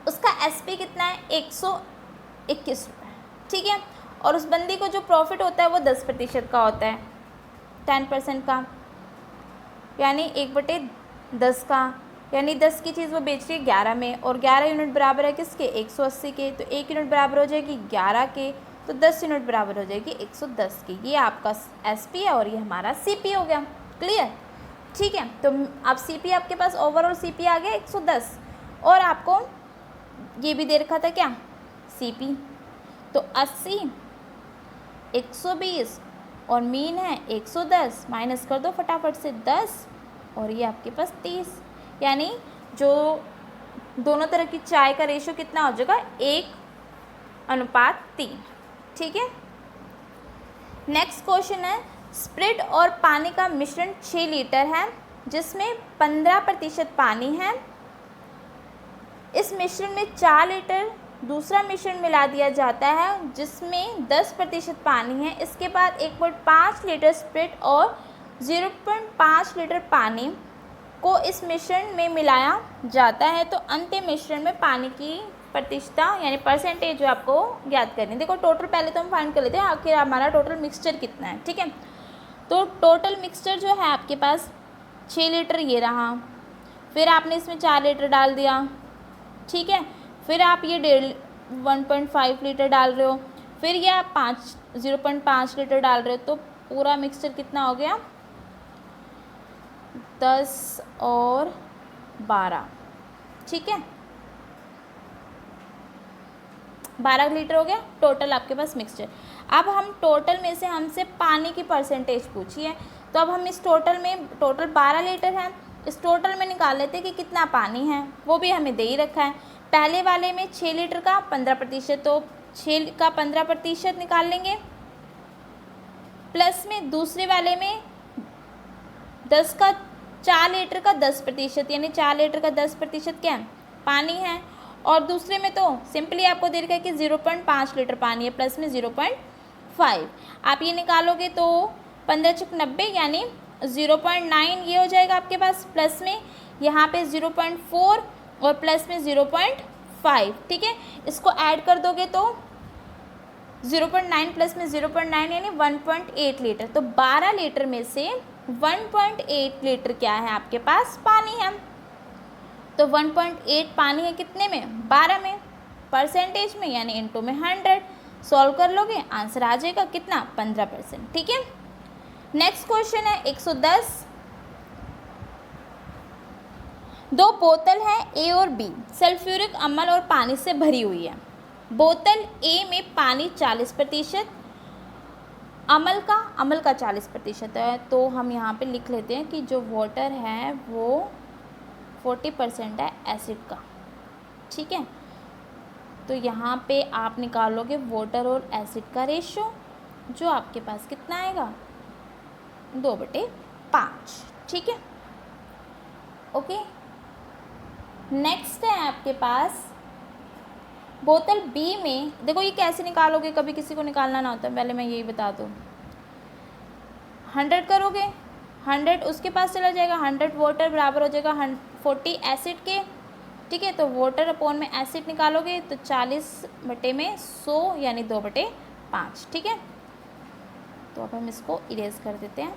उसका SP कितना है, 121 रुपये, ठीक है, और उस बंदी को जो प्रॉफिट होता है वो 10% का होता है, 10% का, यानी 1/10 का, यानी 10 की चीज़ वो बेच रही है 11 में, और 11 यूनिट बराबर है किसके, 180 के, तो 1 यूनिट बराबर हो जाएगी 11 के, तो 10 यूनिट बराबर हो जाएगी 110 की। ये आपका SP है और ये हमारा CP हो गया, क्लियर, ठीक है। तो अब CP आपके पास ओवरऑल CP आ गया 110, और आपको ये भी दे रखा था क्या, CP, तो 80, 120 और मीन है 110, माइनस कर दो फटाफट से 10, और ये आपके पास 30, यानी जो दोनों तरह की चाय का रेशो कितना हो जाएगा, 1:3, ठीक है। नेक्स्ट क्वेश्चन है, स्प्रिट और पानी का मिश्रण 6 लीटर है, जिसमें 15% पानी है। इस मिश्रण में 4 लीटर दूसरा मिश्रण मिला दिया जाता है, जिसमें 10% पानी है। इसके बाद 1.5 लीटर स्प्रिट और 0.5 लीटर पानी को इस मिश्रण में मिलाया जाता है, तो अंतिम मिश्रण में पानी की प्रतिशतता यानी परसेंटेज जो आपको ज्ञात करनी है। देखो टोटल पहले तो हम फाइंड कर लेते हैं आखिर हमारा टोटल मिक्सचर कितना है, ठीक है। तो टोटल मिक्सचर जो है आपके पास 6 लीटर ये रहा, फिर आपने इसमें 4 लीटर डाल दिया, ठीक है। फिर आप ये 1.5 लीटर डाल रहे हो, फिर ये आप 0.5 लीटर डाल रहे हो, तो पूरा मिक्सचर कितना हो गया, 10 और 12, ठीक है, 12 लीटर हो गया टोटल आपके पास मिक्सचर। अब हम टोटल में से हमसे पानी की परसेंटेज पूछी है, तो अब हम इस टोटल में, टोटल 12 लीटर है, इस टोटल में निकाल लेते हैं कि कितना पानी है, वो भी हमें दे ही रखा है। पहले वाले में 6 लीटर का 15%, तो 6 का 15% निकाल लेंगे, प्लस में दूसरे वाले में 4 लीटर का 10%, यानी 4 लीटर का 10% क्या है, पानी है। और दूसरे में तो सिंपली आपको दे रखा है कि 0.5 लीटर पानी है, प्लस में 0.5। आप ये निकालोगे तो 15 × 90 यानी 0.9 ये हो जाएगा आपके पास, प्लस में यहाँ पे 0.4 और प्लस में 0.5, ठीक है। इसको ऐड कर दोगे तो 0.9 प्लस में 0.9 यानी 1.8 लीटर। तो 12 लीटर में से 1.8 लीटर क्या है आपके पास, पानी है। तो 1.8 पानी है कितने में, 12 में, परसेंटेज में यानी इनटू में 100। सॉल्व कर लोगे आंसर आ जाएगा कितना, 15%, ठीक है। नेक्स्ट क्वेश्चन है 110। 2 बोतल है ए और बी, सल्फ्यूरिक अम्ल और पानी से भरी हुई है। बोतल ए में पानी 40%, अम्ल का 40% है, तो हम यहाँ पे लिख लेते हैं कि जो वाटर है वो 40% है एसिड का, ठीक है। तो यहाँ पे आप निकालोगे वाटर और एसिड का रेशो, जो आपके पास कितना आएगा, 2/5, ठीक है, ओके। नेक्स्ट है आपके पास बोतल बी में, देखो ये कैसे निकालोगे, कभी किसी को निकालना ना होता, पहले मैं यही बता दूँ। 100 करोगे, 100 उसके पास चला जाएगा, 100 वाटर बराबर हो जाएगा 40 एसिड के, ठीक है। तो वाटर अपॉन में एसिड निकालोगे तो 40/100 यानी 2/5, ठीक है। तो अब हम इसको इरेज कर देते हैं।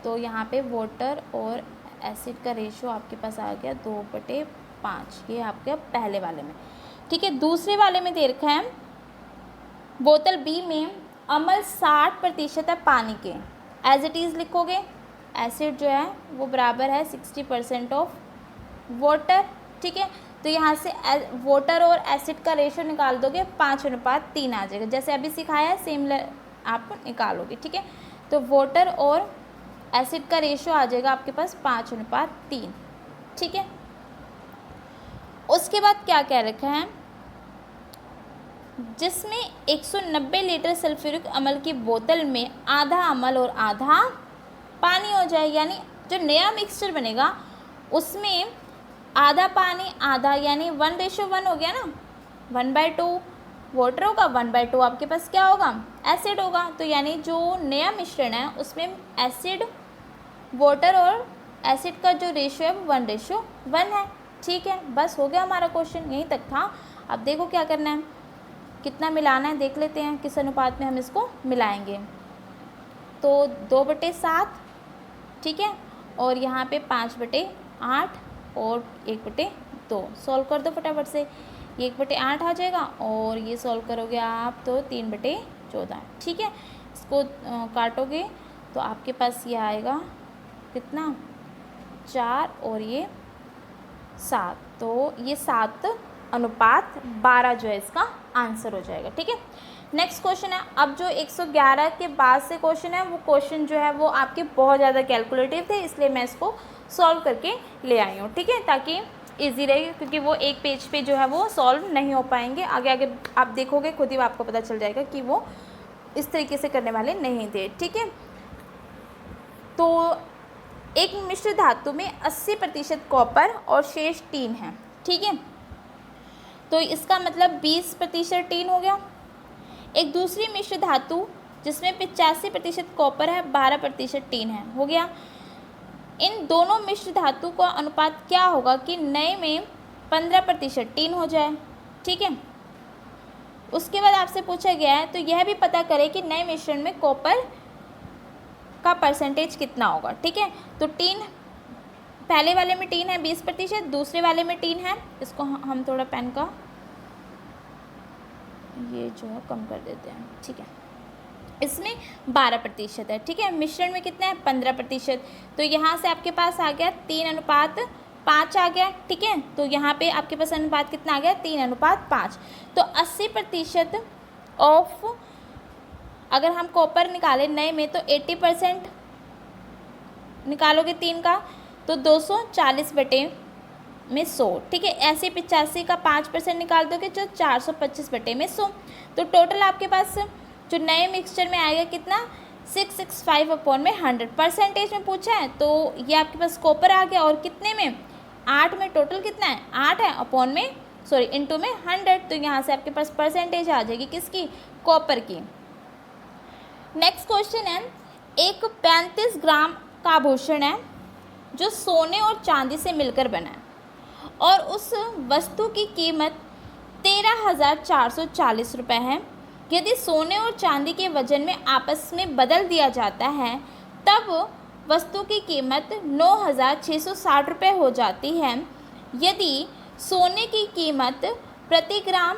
तो यहाँ पे वाटर और एसिड का रेशो आपके पास आ गया 2/5, ये आपके पहले वाले में, ठीक है। दूसरे वाले में दे रखा है बोतल बी में अम्ल 60% है पानी के, एज इट इज़ लिखोगे। एसिड जो है वो बराबर है 60% ऑफ वाटर, ठीक है। तो यहाँ से वाटर और एसिड का रेशो निकाल दोगे 5:3 आ जाएगा, जैसे अभी सिखाया है सेम आप निकालोगे, ठीक है। तो वाटर और एसिड का रेशो आ जाएगा आपके पास 5:3, ठीक है। उसके बाद क्या कह रखा है, जिसमें 190 लीटर सल्फ्यूरिक अम्ल की बोतल में आधा अम्ल और आधा पानी हो जाए, यानी जो नया मिक्सचर बनेगा उसमें आधा पानी आधा, यानी 1:1 हो गया ना, 1/2 वाटर होगा, 1/2 आपके पास क्या होगा, एसिड होगा। तो यानी जो नया मिश्रण है उसमें एसिड, वाटर और एसिड का जो रेशो है वो 1:1 है, ठीक है। बस हो गया हमारा क्वेश्चन, यहीं तक था। अब देखो क्या करना है, कितना मिलाना है देख लेते हैं, किस अनुपात में हम इसको मिलाएंगे। तो 2/7, ठीक है, और यहाँ पे 5/8 और 1/2। सॉल्व कर दो फटाफट से, 1/8 आ जाएगा, और ये सॉल्व करोगे आप तो 3/14, ठीक है। इसको काटोगे तो आपके पास ये आएगा कितना, 4 और ये 7, तो ये 7:12 जो है इसका आंसर हो जाएगा, ठीक है। नेक्स्ट क्वेश्चन है, अब जो 111 के बाद से क्वेश्चन है वो क्वेश्चन जो है वो आपके बहुत ज़्यादा कैलकुलेटिव थे, इसलिए मैं इसको सॉल्व करके ले आई हूँ, ठीक है, ताकि इजी रहे, क्योंकि वो एक पेज पे जो है वो सॉल्व नहीं हो पाएंगे। आगे आगे आप देखोगे खुद ही आपको पता चल जाएगा कि वो इस तरीके से करने वाले नहीं थे, ठीक है। तो एक मिश्र धातु में 80% कॉपर और शेष टीन है, ठीक है, तो इसका मतलब 20% टीन हो गया। एक दूसरी मिश्र धातु जिसमें 85% कॉपर है, 12% टीन है, हो गया। इन दोनों मिश्र धातु का अनुपात क्या होगा कि नए में 15% टीन हो जाए, ठीक है। उसके बाद आपसे पूछा गया है तो यह भी पता करें कि नए मिश्रण में कॉपर का परसेंटेज कितना होगा, ठीक है। तो टीन पहले वाले में टीन है 20%, दूसरे वाले में टीन है, इसको हम थोड़ा पेन का ये जो है कम कर देते हैं, ठीक है, इसमें 12% है, ठीक है। मिश्रण में कितना है 15%, तो यहाँ से आपके पास आ गया 3:5 आ गया, ठीक है। तो यहाँ पे आपके पास अनुपात कितना आ गया 3:5। तो 80% ऑफ, अगर हम कॉपर निकालें नए में तो 80% निकालोगे 3 का तो 240/100, ठीक है। ऐसे 85 का 5% निकाल दोगे जो 425/100। तो टोटल आपके पास जो नए मिक्सचर में आएगा कितना 665/100। परसेंटेज में पूछा है तो ये आपके पास कॉपर आ गया, और कितने में 8 में, टोटल कितना है 8 है, अपॉन में सॉरी इनटू में 100, तो यहाँ से आपके पास परसेंटेज आ जाएगी किसकी, कॉपर की। नेक्स्ट क्वेश्चन है, एक 35 ग्राम का आभूषण है जो सोने और चांदी से मिलकर बना है और उस वस्तु की कीमत 13,440 रुपये है। यदि सोने और चांदी के वजन में आपस में बदल दिया जाता है तब वस्तु की कीमत 9,660 रुपये हो जाती है। यदि सोने की कीमत प्रति ग्राम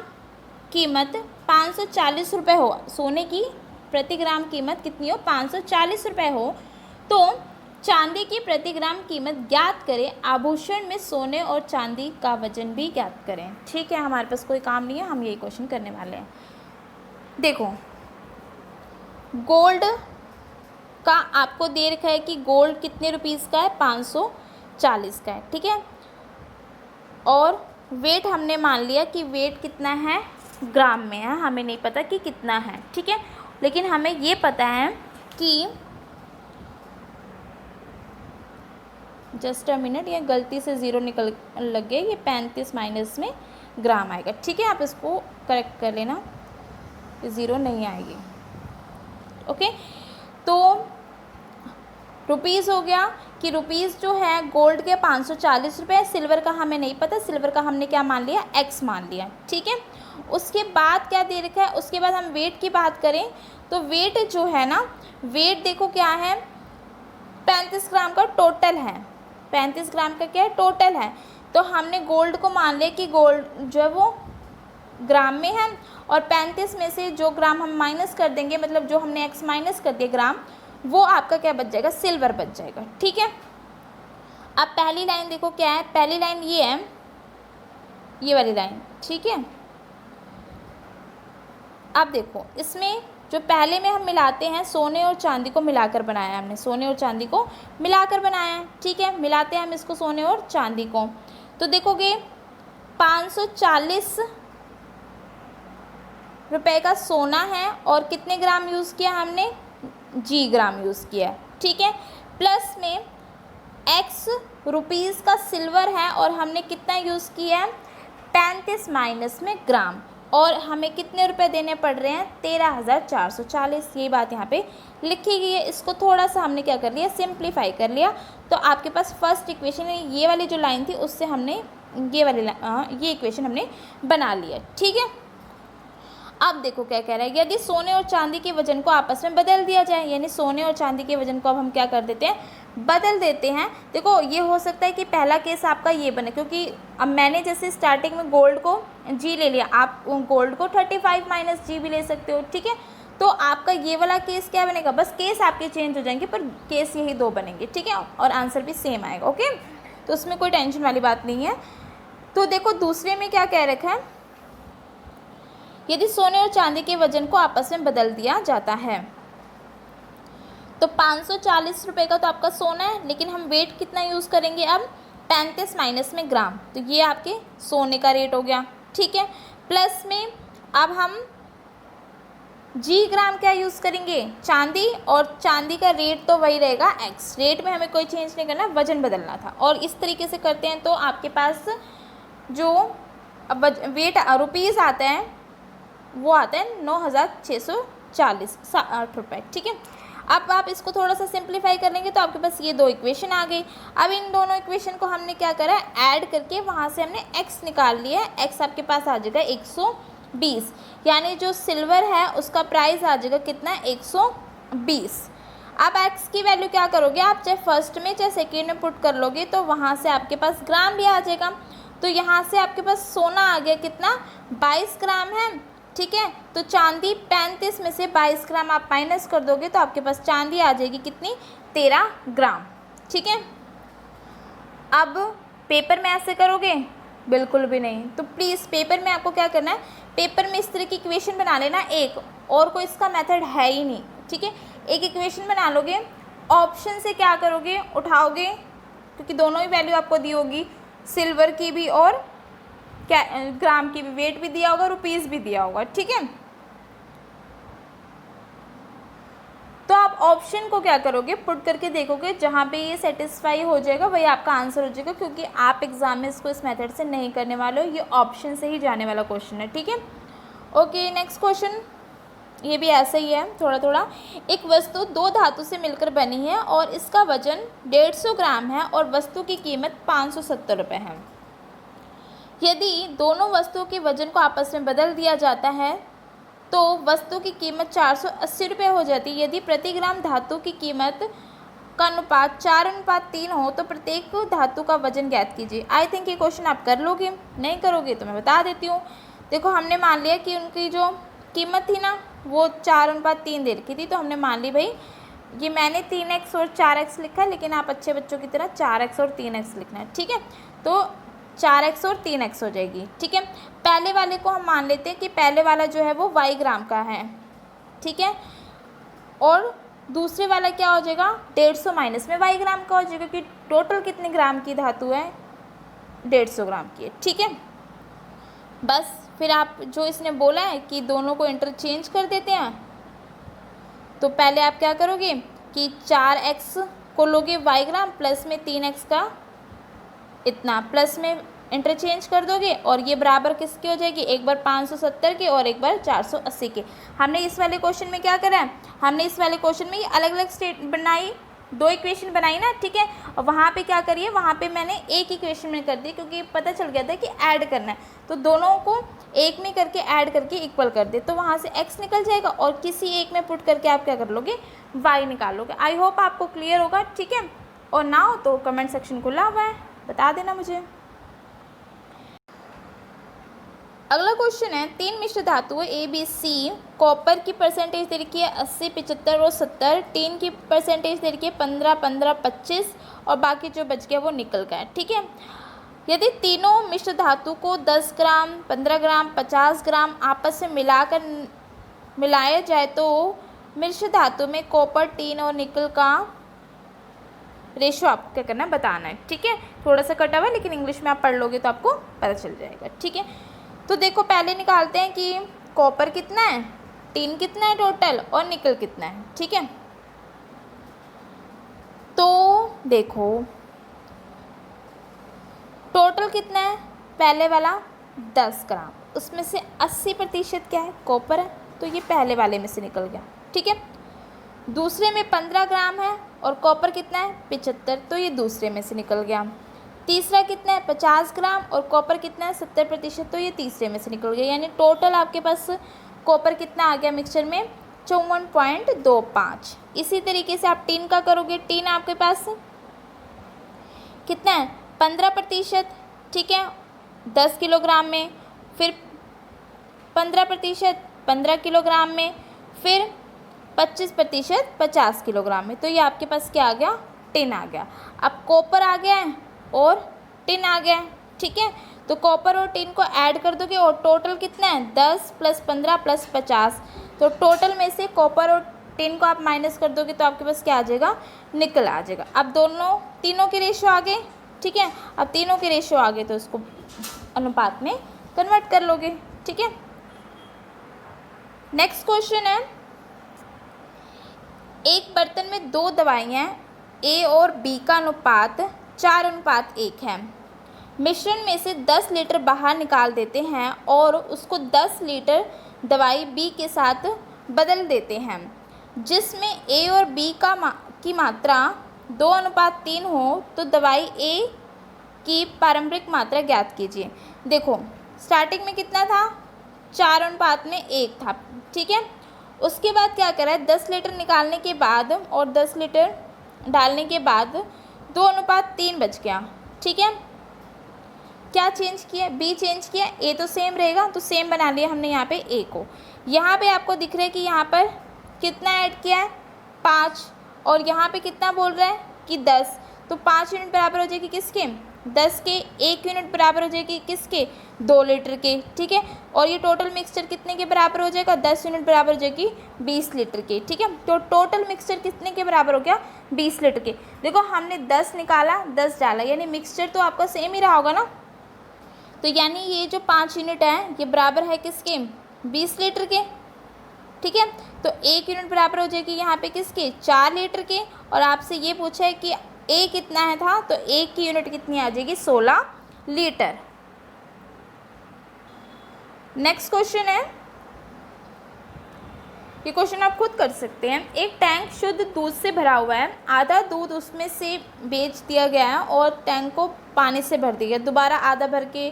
कीमत 540 रुपये हो, सोने की प्रति ग्राम कीमत कितनी हो 540 रुपये हो, तो चांदी की प्रति ग्राम कीमत ज्ञात करें। आभूषण में सोने और चांदी का वजन भी ज्ञात करें, ठीक है। हमारे पास कोई काम नहीं है, हम यही क्वेश्चन करने वाले हैं। देखो गोल्ड का आपको दे रखा है कि गोल्ड कितने रुपीस का है 540 का है, ठीक है। और वेट हमने मान लिया कि वेट कितना है ग्राम में है, हमें नहीं पता कि कितना है, ठीक है। लेकिन हमें ये पता है कि जस्ट अ मिनट, ये गलती से ज़ीरो निकल लग गया, ये 35 माइनस में ग्राम आएगा, ठीक है। आप इसको करेक्ट कर लेना, ज़ीरो नहीं आएगी, ओके। तो रुपीज़ हो गया कि रुपीज़ जो है गोल्ड के 540 रुपये, सिल्वर का हमें नहीं पता, सिल्वर का हमने क्या मान लिया x मान लिया, ठीक है। उसके बाद क्या दे रखा है, उसके बाद हम वेट की बात करें तो वेट जो है ना, वेट देखो क्या है 35 ग्राम का टोटल है, 35 ग्राम का क्या है टोटल है। तो हमने गोल्ड को मान लिया कि गोल्ड जो है वो ग्राम में है, और 35 में से जो ग्राम हम माइनस कर देंगे, मतलब जो हमने x माइनस कर दिया ग्राम, वो आपका क्या बच जाएगा सिल्वर बच जाएगा, ठीक है। अब पहली लाइन देखो क्या है, पहली लाइन ये है, ये वाली लाइन, ठीक है। अब देखो इसमें जो पहले में हम मिलाते हैं सोने और चांदी को मिलाकर बनाया है हमने, सोने और चांदी को मिलाकर बनाया है, ठीक है। मिलाते हैं हम इसको सोने और चांदी को, तो देखोगे 540 रुपए का सोना है और कितने ग्राम यूज़ किया हमने जी ग्राम यूज़ किया है, ठीक है। प्लस में x रुपीज़ का सिल्वर है और हमने कितना यूज़ किया है 35 माइनस में ग्राम, और हमें कितने रुपए देने पड़ रहे हैं 13,440, ये बात यहाँ पे लिखी गई है। इसको थोड़ा सा हमने क्या कर लिया सिंप्लीफाई कर लिया, तो आपके पास फर्स्ट इक्वेशन ये वाली जो लाइन थी उससे हमने ये वाली ये इक्वेशन हमने बना लिया, ठीक है। अब देखो क्या कह रहा है, यदि सोने और चांदी के वजन को आपस में बदल दिया जाए, यानी सोने और चांदी के वजन को अब हम क्या कर देते हैं बदल देते हैं। देखो ये हो सकता है कि पहला केस आपका ये बने, क्योंकि अब मैंने जैसे स्टार्टिंग में गोल्ड को जी ले लिया, आप गोल्ड को 35 माइनस जी भी ले सकते हो, ठीक है। तो आपका ये वाला केस क्या बनेगा, बस केस आपके चेंज हो जाएंगे पर केस यही दो बनेंगे, ठीक है, और आंसर भी सेम आएगा, ओके। तो उसमें कोई टेंशन वाली बात नहीं है। तो देखो दूसरे में क्या कह रखा है, यदि सोने और चांदी के वजन को आपस में बदल दिया जाता है, तो 540 रुपये का तो आपका सोना है, लेकिन हम वेट कितना यूज़ करेंगे अब 35 माइनस में ग्राम, तो ये आपके सोने का रेट हो गया, ठीक है। प्लस में अब हम जी ग्राम क्या यूज़ करेंगे चांदी, और चांदी का रेट तो वही रहेगा x, रेट में हमें कोई चेंज नहीं करना, वजन बदलना था। और इस तरीके से करते हैं तो आपके पास जो वेट रुपीज़ आता है वो आता है 9,640 रुपये, ठीक है। अब आप इसको थोड़ा सा सिंप्लीफाई कर लेंगे तो आपके पास ये दो इक्वेशन आ गई। अब इन दोनों इक्वेशन को हमने क्या करा ऐड करके वहाँ से हमने x निकाल लिया है, x आपके पास आ जाएगा 120, यानी जो सिल्वर है उसका प्राइस आ जाएगा कितना 120। अब x की वैल्यू क्या करोगे आप, चाहे फर्स्ट में चाहे सेकेंड में पुट कर लोगे तो वहाँ से आपके पास ग्राम भी आ जाएगा। तो यहाँ से आपके पास सोना आ गया कितना, 22 ग्राम है। ठीक है, तो चांदी 35 में से 22 ग्राम आप माइनस कर दोगे तो आपके पास चांदी आ जाएगी कितनी, 13 ग्राम। ठीक है, अब पेपर में ऐसे करोगे, बिल्कुल भी नहीं। तो प्लीज़ पेपर में आपको क्या करना है, पेपर में इस तरह की इक्वेशन बना लेना एक, और कोई इसका मेथड है ही नहीं। ठीक है, एक इक्वेशन बना लोगे, ऑप्शन से क्या करोगे, उठाओगे, क्योंकि दोनों ही वैल्यू आपको दी होगी, सिल्वर की भी और क्या ग्राम की भी, वेट भी दिया होगा, रुपीज़ भी दिया होगा। ठीक है, तो आप ऑप्शन को क्या करोगे, पुट करके देखोगे, जहाँ पे ये सेटिस्फाई हो जाएगा वही आपका आंसर हो जाएगा, क्योंकि आप एग्जाम में इसको इस मेथड से नहीं करने वाले हो, ये ऑप्शन से ही जाने वाला क्वेश्चन है। ठीक है, ओके, नेक्स्ट क्वेश्चन, ये भी ऐसा ही है थोड़ा थोड़ा। एक वस्तु दो धातु से मिलकर बनी है और इसका वजन 150 ग्राम है और वस्तु की कीमत 570 रुपये है। यदि दोनों वस्तुओं के वजन को आपस में बदल दिया जाता है तो वस्तु की कीमत 480 रुपये हो जाती है। यदि प्रति ग्राम धातु की कीमत का अनुपात 4:3 हो तो प्रत्येक धातु का वजन ज्ञात कीजिए। आई थिंक ये क्वेश्चन आप कर लोगे, नहीं करोगे तो मैं बता देती हूँ। देखो, हमने मान लिया कि उनकी जो कीमत थी ना वो 4:3 दे रखी थी, तो हमने मान ली भाई, ये मैंने 3x और 4x लिखा है, लेकिन आप अच्छे बच्चों की तरह 4x और 3x लिखना है। ठीक है, तो 4x और 3x हो जाएगी। ठीक है, पहले वाले को हम मान लेते हैं कि पहले वाला जो है वो y ग्राम का है। ठीक है, और दूसरे वाला क्या हो जाएगा, 150 माइनस में y ग्राम का हो जाएगा, क्योंकि टोटल कितने ग्राम की धातु है, 150 ग्राम की है। ठीक है, बस फिर आप जो इसने बोला है कि दोनों को इंटरचेंज कर देते हैं, तो पहले आप क्या करोगे कि 4x को लोगे y ग्राम, प्लस में 3x का इतना, प्लस में इंटरचेंज कर दोगे, और ये बराबर किसकी हो जाएगी, एक बार 570 की और एक बार 480 की। हमने इस वाले क्वेश्चन में क्या करा है, हमने इस वाले क्वेश्चन में ये अलग अलग स्टेट बनाई, दो इक्वेशन बनाई ना। ठीक है, और वहाँ पे क्या करिए, वहाँ पे मैंने एक इक्वेशन में कर दी, क्योंकि पता चल गया था कि ऐड करना है, तो दोनों को एक में करके ऐड करके इक्वल कर दे, तो वहाँ से x निकल जाएगा और किसी एक में पुट करके आप क्या कर लोगे, y निकाल लोगे। आई होप आपको क्लियर होगा। ठीक है, और ना हो तो कमेंट सेक्शन खुला हुआ है, बता देना मुझे। अगला क्वेश्चन है, 3 मिश्र धातुएं ABC कॉपर की परसेंटेज दे रखी है 80, 75 और 70, टीन की परसेंटेज दे रखी है 15, 15, 25 और बाकी जो बच गया वो निकल का है। ठीक है, यदि तीनों मिश्र धातु को 10 ग्राम, 15 ग्राम, 50 ग्राम आपस में मिलाया जाए तो मिश्र धातु में कॉपर, टीन और निकल का रेशो आपको क्या करना है, बताना है। ठीक है, थोड़ा सा कटा हुआ है, लेकिन इंग्लिश में आप पढ़ लोगे तो आपको पता चल जाएगा। ठीक है, तो देखो पहले निकालते हैं कि कॉपर कितना है, टीन कितना है टोटल, और निकल कितना है। ठीक है, तो देखो टोटल कितना है, पहले वाला 10 ग्राम, उसमें से 80% क्या है, कॉपर है, तो ये पहले वाले में से निकल गया। ठीक है, दूसरे में 15 ग्राम है और कॉपर कितना है, 75, तो ये दूसरे में से निकल गया। तीसरा कितना है, 50 ग्राम और कॉपर कितना है, 70%, तो ये तीसरे में से निकल गया। यानी टोटल आपके पास कॉपर कितना आ गया मिक्सचर में, 54.25। इसी तरीके से आप टीन का करोगे, टीन आपके पास कितना है, 15%। ठीक है, 10 किलोग्राम में, फिर 15% 15 किलोग्राम में, फिर 25% 50 किलोग्राम में, तो ये आपके पास क्या आ गया, टिन आ गया। अब कॉपर आ गया है और टिन आ गया है। ठीक है, तो कॉपर और टिन को ऐड कर दोगे और टोटल कितना है, 10 + 15 + 50, तो टोटल में से कॉपर और टिन को आप माइनस कर दोगे तो आपके पास क्या आ जाएगा, निकल आ जाएगा। अब तीनों के रेशो आ गए। ठीक है, अब तीनों के रेशो आ गए तो उसको अनुपात में कन्वर्ट कर लोगे। ठीक है, नेक्स्ट क्वेश्चन है, एक बर्तन में 2 दवाइयाँ A और B का अनुपात 4:1 है। मिश्रण में से 10 लीटर बाहर निकाल देते हैं और उसको 10 लीटर दवाई B के साथ बदल देते हैं, जिसमें A और B की मात्रा 2:3 हो, तो दवाई A की पारंपरिक मात्रा ज्ञात कीजिए। देखो स्टार्टिंग में कितना था, 4:1 था। ठीक है, उसके बाद क्या करा है, 10 लीटर निकालने के बाद और 10 लीटर डालने के बाद 2:3 बच गया। ठीक है, क्या चेंज किया, बी चेंज किया, ए तो सेम रहेगा, तो सेम बना लिया हमने यहाँ पे ए को। यहाँ पे आपको दिख रहा है कि यहाँ पर कितना ऐड किया है, 5, और यहाँ पे कितना बोल रहा है कि 10, तो 5 यूनिट बराबर हो जाएगी किसके, 10 के। 1 यूनिट बराबर हो जाएगी किसके, 2 लीटर के। ठीक है, और ये टोटल मिक्सचर कितने के बराबर हो जाएगा, 10 यूनिट बराबर हो जाएगी 20 लीटर के। ठीक है, तो टोटल मिक्सचर कितने के बराबर हो गया, 20 लीटर के। देखो हमने 10 निकाला, 10 डाला, यानी मिक्सचर तो आपका सेम ही रहा होगा ना। तो यानी ये जो 5 यूनिट है ये बराबर है किसके, 20 लीटर के। ठीक है, तो 1 यूनिट बराबर हो जाएगी यहाँ पे किसके, 4 लीटर के। और आपसे ये पूछा है कि ए कितना है था, तो ए की यूनिट कितनी आ जाएगी, 16 लीटर। नेक्स्ट क्वेश्चन है, ये क्वेश्चन आप खुद कर सकते हैं। एक टैंक शुद्ध दूध से भरा हुआ है, आधा दूध उसमें से बेच दिया गया है और टैंक को पानी से भर दिया गया, दोबारा आधा भर के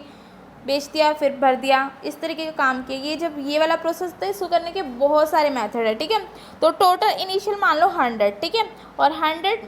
बेच दिया, फिर भर दिया, इस तरीके का काम किया। ये जब ये वाला प्रोसेस था, इसको करने के बहुत सारे मेथड है। ठीक है, तो टोटल इनिशियल मान लो 100। ठीक है, और 100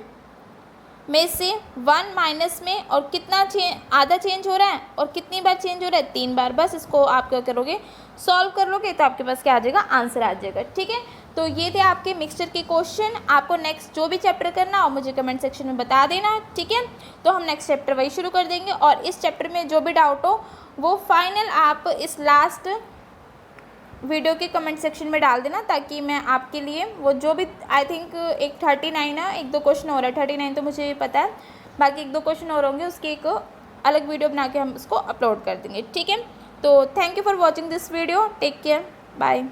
में से 1 माइनस में, और कितना आधा चेंज हो रहा है, और कितनी बार चेंज हो रहा है, 3 बार। बस इसको आप क्या करोगे, सॉल्व कर लोगे तो आपके पास क्या आ जाएगा, आंसर आ जाएगा। ठीक है, तो ये थे आपके मिक्सचर के क्वेश्चन। आपको नेक्स्ट जो भी चैप्टर करना हो मुझे कमेंट सेक्शन में बता देना। ठीक है, तो हम नेक्स्ट चैप्टर वही शुरू कर देंगे, और इस चैप्टर में जो भी डाउट हो वो फाइनल आप इस लास्ट वीडियो के कमेंट सेक्शन में डाल देना, ताकि मैं आपके लिए वो जो भी, आई थिंक एक 39 है, 1-2 क्वेश्चन हो रहा है, 39 तो मुझे पता है, बाकी 1-2 क्वेश्चन और होंगे, उसकी एक अलग वीडियो बना के हम उसको अपलोड कर देंगे। ठीक है, तो thank you for watching this video, take care, bye.